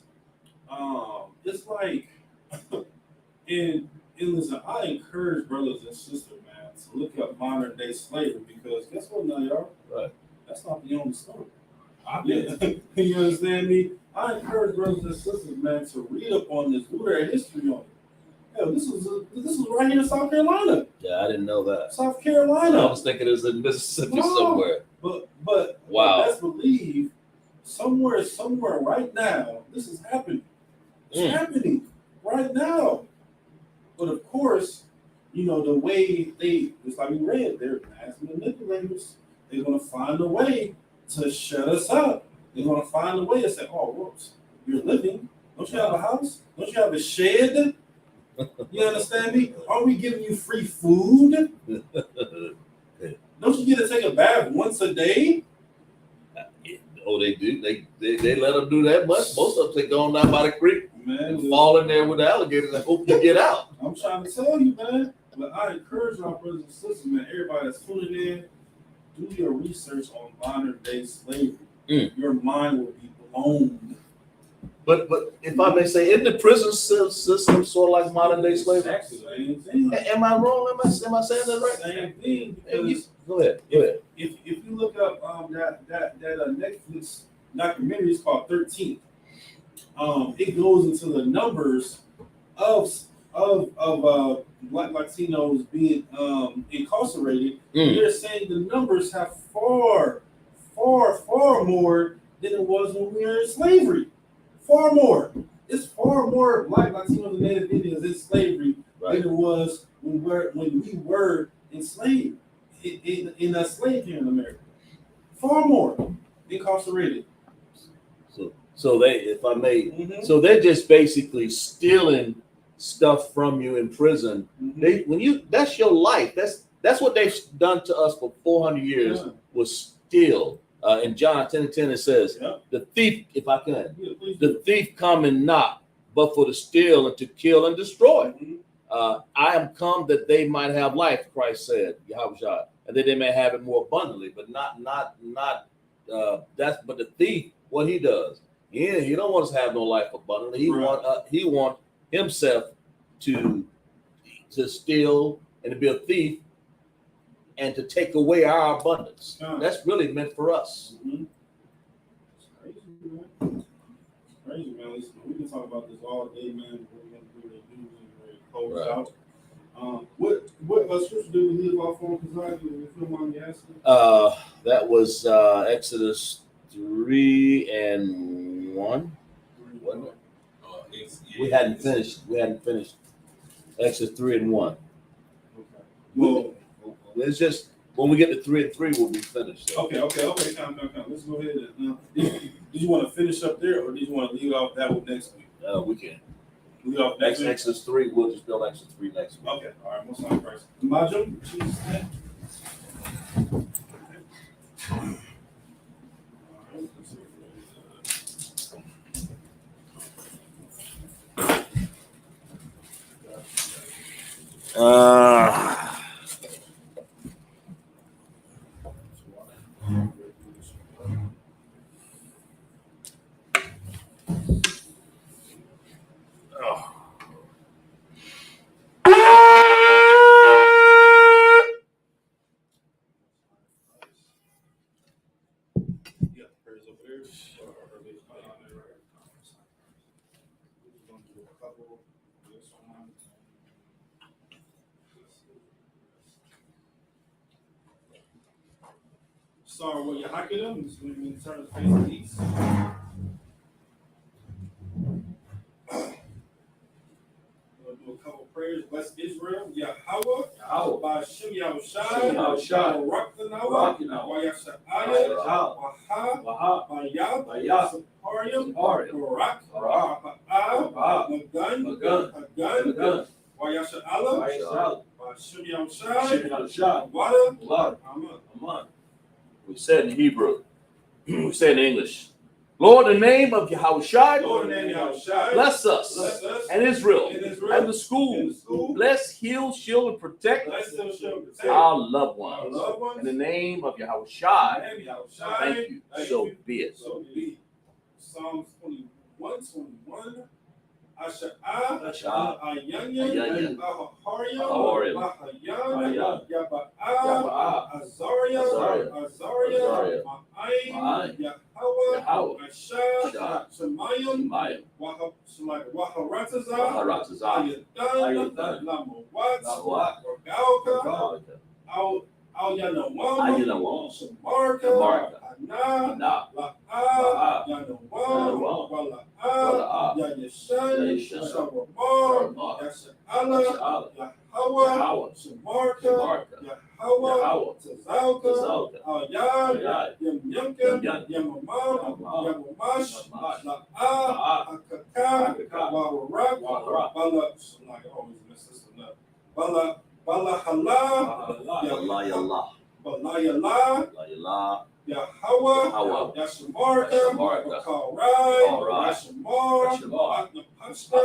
like, and listen, I encourage brothers and sisters, man, to look up modern day slavery because guess what, now, y'all? Right. That's not the only story. You understand me? I encourage brothers and sisters, man, to read up on this, do their history on it. Hell, this was right here in South Carolina. Yeah, I didn't know that. South Carolina. I was thinking it was in Mississippi No. somewhere. But Wow. let's believe somewhere right now, this is happening. It's happening right now. But of course, you know, the way it's like we read, they're mass manipulators. They're gonna find a way to shut us up. They're gonna find a way to say, oh, whoops, you're living. Don't you have a house? Don't you have a shed? You understand me? Are we giving you free food? Don't you get to take a bath once a day? Oh, they do. They let them do that much. Most of them they go on down by the creek Man, and fall in there with the alligators and hope you get out. I'm trying to tell you, man. But I encourage our brothers and sisters, man, everybody that's tuning in, do your research on modern day slavery. Your mind will be blown. But if I may say, isn't the prison system sort of like modern day slavery? Same thing. Am I wrong? Am I saying that right? Same thing. Because Go ahead. if you look up that Netflix documentary, it's called 13. It goes into the numbers of Black Latinos being incarcerated. They're saying the numbers have far more than it was when we were in slavery. Far more. It's far more Black Latinos and Native Indians in slavery than it was when we were enslaved in a slave here in America. Far more incarcerated. So they, if I may, so they're just basically stealing stuff from you in prison. That's your life. That's what they've done to us for 400 years. Was steal. In John 10:10 it says, the thief, if I can, the thief come and not, but for to steal and to kill and destroy. I am come that they might have life, Christ said, Yahweh, and that they may have it more abundantly, but not that's, but the thief, what he does, he don't want us to have no life abundantly. He want himself to steal and to be a thief and to take away our abundance. That's really meant for us. It's crazy, man. It's crazy, man. Listen, we can talk about this all day, man. We're going to do the news and close out. What scripture did we leave off on, Kazaki, if you don't mind me asking? That was Exodus 3:1. Wasn't it? We hadn't finished. Exodus 3:1. Okay. Well, it's just when we get to 3 and 3, we'll be finished. So. Okay. Come. Let's go ahead and did you want to finish up there, or did you want to leave off that one next week? We can. Exodus 3, we'll just build Exodus 3 next week. Okay, all right, most high Christ. Imagine, Jesus' name. Yeah, prayers over there. Or they on there, right? We're gonna do a couple. This one. Sorry, what you're hacking them is when you turn the face east. We'll do a couple prayers. Bless Israel. Yahweh. Yahweh. By Shem Yahushai. Shem Yahushai. Barakanawa. Wayasha'aya. Waha. Bayah. Saparium. Barak. Magun. Wayasha'ala. By Shem Yahushai. Water. Amen. We said in Hebrew, we said in English, Lord, in the name of Yahushai, bless us and Israel and the school. Bless, heal, shield, and protect our loved ones. In the name of Yahushai, thank you. So be it. Psalms 21. Asha'ah, Ayanyan, Ahariam, Mahayan, Yaba'ah, Azariah, Ma'ayin, Yahweh, Ashah, Shemayim, Waharatazah, Ayadan, Lamawat, Rogalka, Al-Yanawam, Shamarka, Ana, La'a, Yanawam, Wala'ah, Yayashan, Shawamar, Yasha'ala, Yahweh, Shamarka, Yahweh, Tazalka, Al-Yad, Yamyamka, Yamamam, Yamamash, La'a, Akaka, Wawarak, Bala, I always mess this one up. Bala Hala, Balayala, Yahweh, Yashamarka, Kalrai, Yashamar, Atnapashta,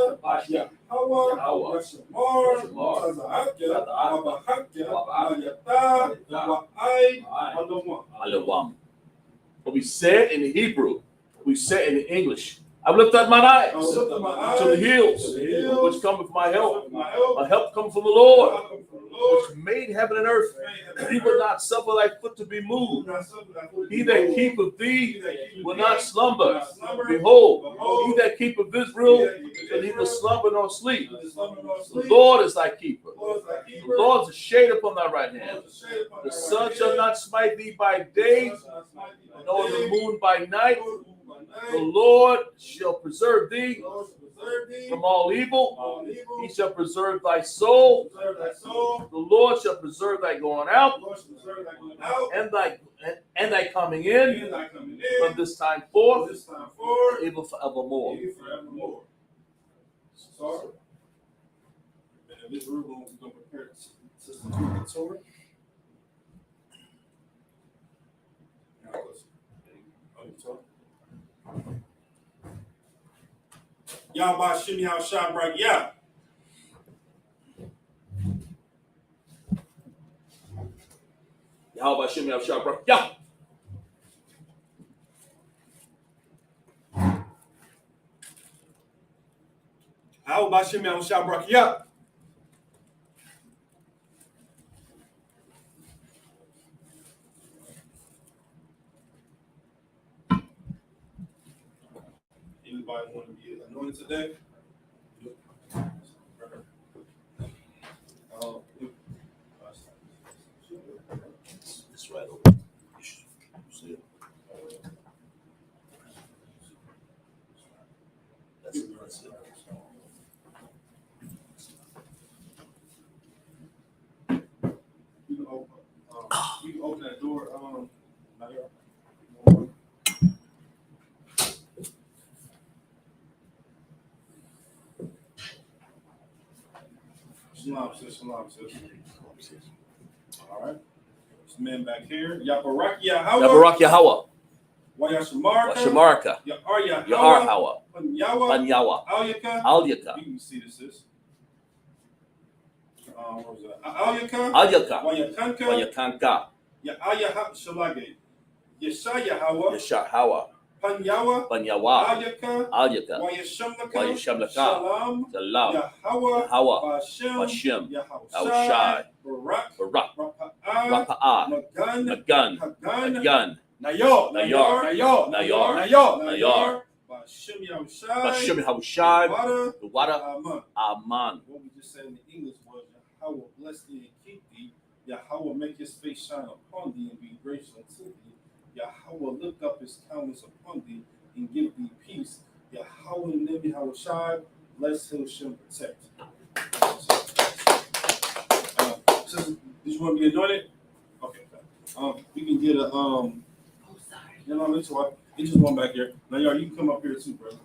Yahweh, Yashamar, Tazahaka, Wabahaka, Mayata, Wa'ai, Alawam. What we said in Hebrew, we said in English. I lift up mine eyes to the hills, which cometh my help. My help comes from the Lord, which made heaven and earth. He will not suffer thy foot to be moved. He that keepeth thee will not slumber. Behold, he that keepeth Israel shall neither slumber nor sleep. The Lord is thy keeper. The Lord is a shade upon thy right hand. The sun shall not smite thee by day, nor the moon by night. The Lord shall preserve thee from all evil. He shall preserve thy soul. The Lord shall preserve thy going out and thy coming in from this time forth, even forevermore. Sorry. And this room we're going to prepare Sister the Torah. Now listen. Yahweh Shem Yahushai Brak Yah. Yahweh Shem Yahushai Brak Yah. Yahweh Shem Yahushai Brak Yah. Anybody want to be anointed today? It's right over. See it? That's it. You can open that door. Shalom, sis. Shalom, sis. All right. This man back here. Yabarak Yahweh. Yabarak Yahweh. Wayashamarka. Washamarka. Ya'ar Ya'ar Yahweh. Hawa. Panyawa. Panyawa. Alyaka. Alyaka. You can see this, sis. What was that? Alyaka. Alyaka. Wayakanka. Wayakanka. Ya'aya Shalage. Yeshaya Hawa. Yashar Hawa. Panyawa. Panyawa. Alyaka. Alyaka. Wayashamlaka. Wayashamlaka. Shalom. Salam. Yahweh. Yahweh. Bashem. Bashem. Yahushai. Yahushai. Barak. Barak. Rapa'ah. Rapa'ah. Magan. Magan. Hagan. Magan. Nayar. Nayar. Nayar. Nayar. Nayar. Bashem Yahushai. Bashem Yahushai. Wada. The water. Aman. Aman. What we just said in the English was Yahweh bless thee and keep thee. Yahweh make his face shine upon thee and be gracious unto thee. Yahweh lift up his countenance upon thee and give thee peace. Yahweh Nebi Yahushai bless him, shall protect. Did you want to be anointed? Okay. We can get a Oh, sorry. You know, it's what. It's just one back here. Now, y'all, you can come up here too, brother.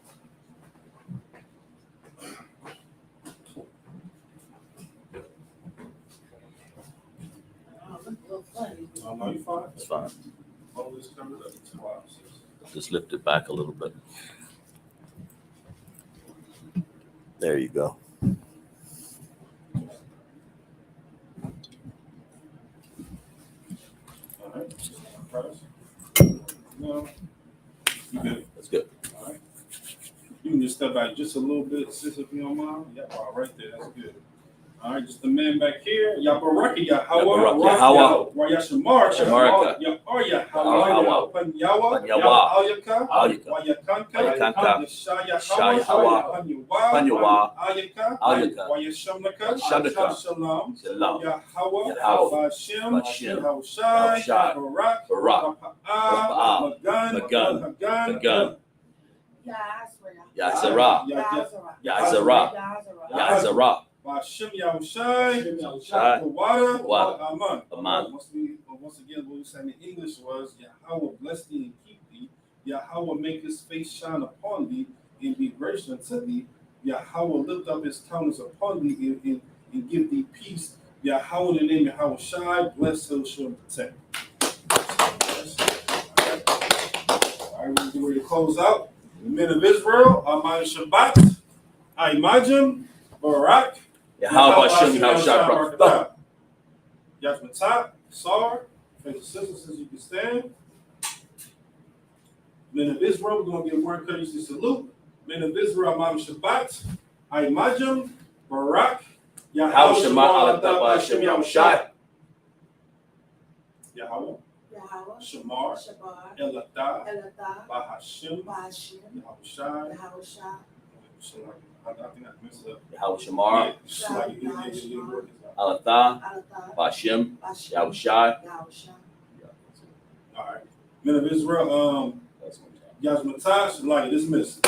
Oh, look a little funny. No, you fine. It's fine. All this covered up. It's fine. Just lift it back a little bit. There you go. All right. No. You good? That's good. All right. You can just step back just a little bit, sis, if you don't mind. Yeah, right there. That's good. All right, just the man back here. Yabaraki Yahweh. Yabarak Yahweh. Wayashamar. Shamarka. Ya'ar Yahweh. Yahweh. Panyawa. Panyawa. Alyaka. Alyaka. Wayakanka. Wayakanka. Yeshaya Hawa. Panyawa. Alyaka. Wayashamlaka. Shamlaka. Shalom. Shalom. Yahweh. Yahweh. Bashem. Bashem. Yahushai. Yahushai. Barak. Barak. Rapa'ah. Magan. Hagan. Magan. Yazra. Yazara. Yazra. Yazara. Yazara. Bashem Yahushai. Yahushai. The water. Water. Aman. Aman. Once again, what we said in English was Yahweh bless thee and keep thee. Yahweh make his face shine upon thee and be gracious unto thee. Yahweh lift up his countenance upon thee and give thee peace. Yahweh in the name of Yahushai, bless him, shall protect. All right, we're getting ready to close out. The men of Israel, Aman Shabbat, Imajim, Barak, Yahweh Hashem Yahushai Barak. Yachmatat, Sar, face sisters as you can stand. Men of Israel, we're going to give word courtesy salute. Men of Israel, Aman Shabbat, Imajim, Barak, Yahweh Shema Allah Hashem Yahushai. Yahweh, Yahweh. Shamar, Shabar. Elatah, Elatah. Bahashim, Bashim. Yahushai. Yahushai. I think I messed it up. Yahweh Shamar. Yeah, Alatha. Alatah. Bashim. Bashim. Yahushai. Yahushai. all right. Men of Israel, Yachmatat, like dismissed.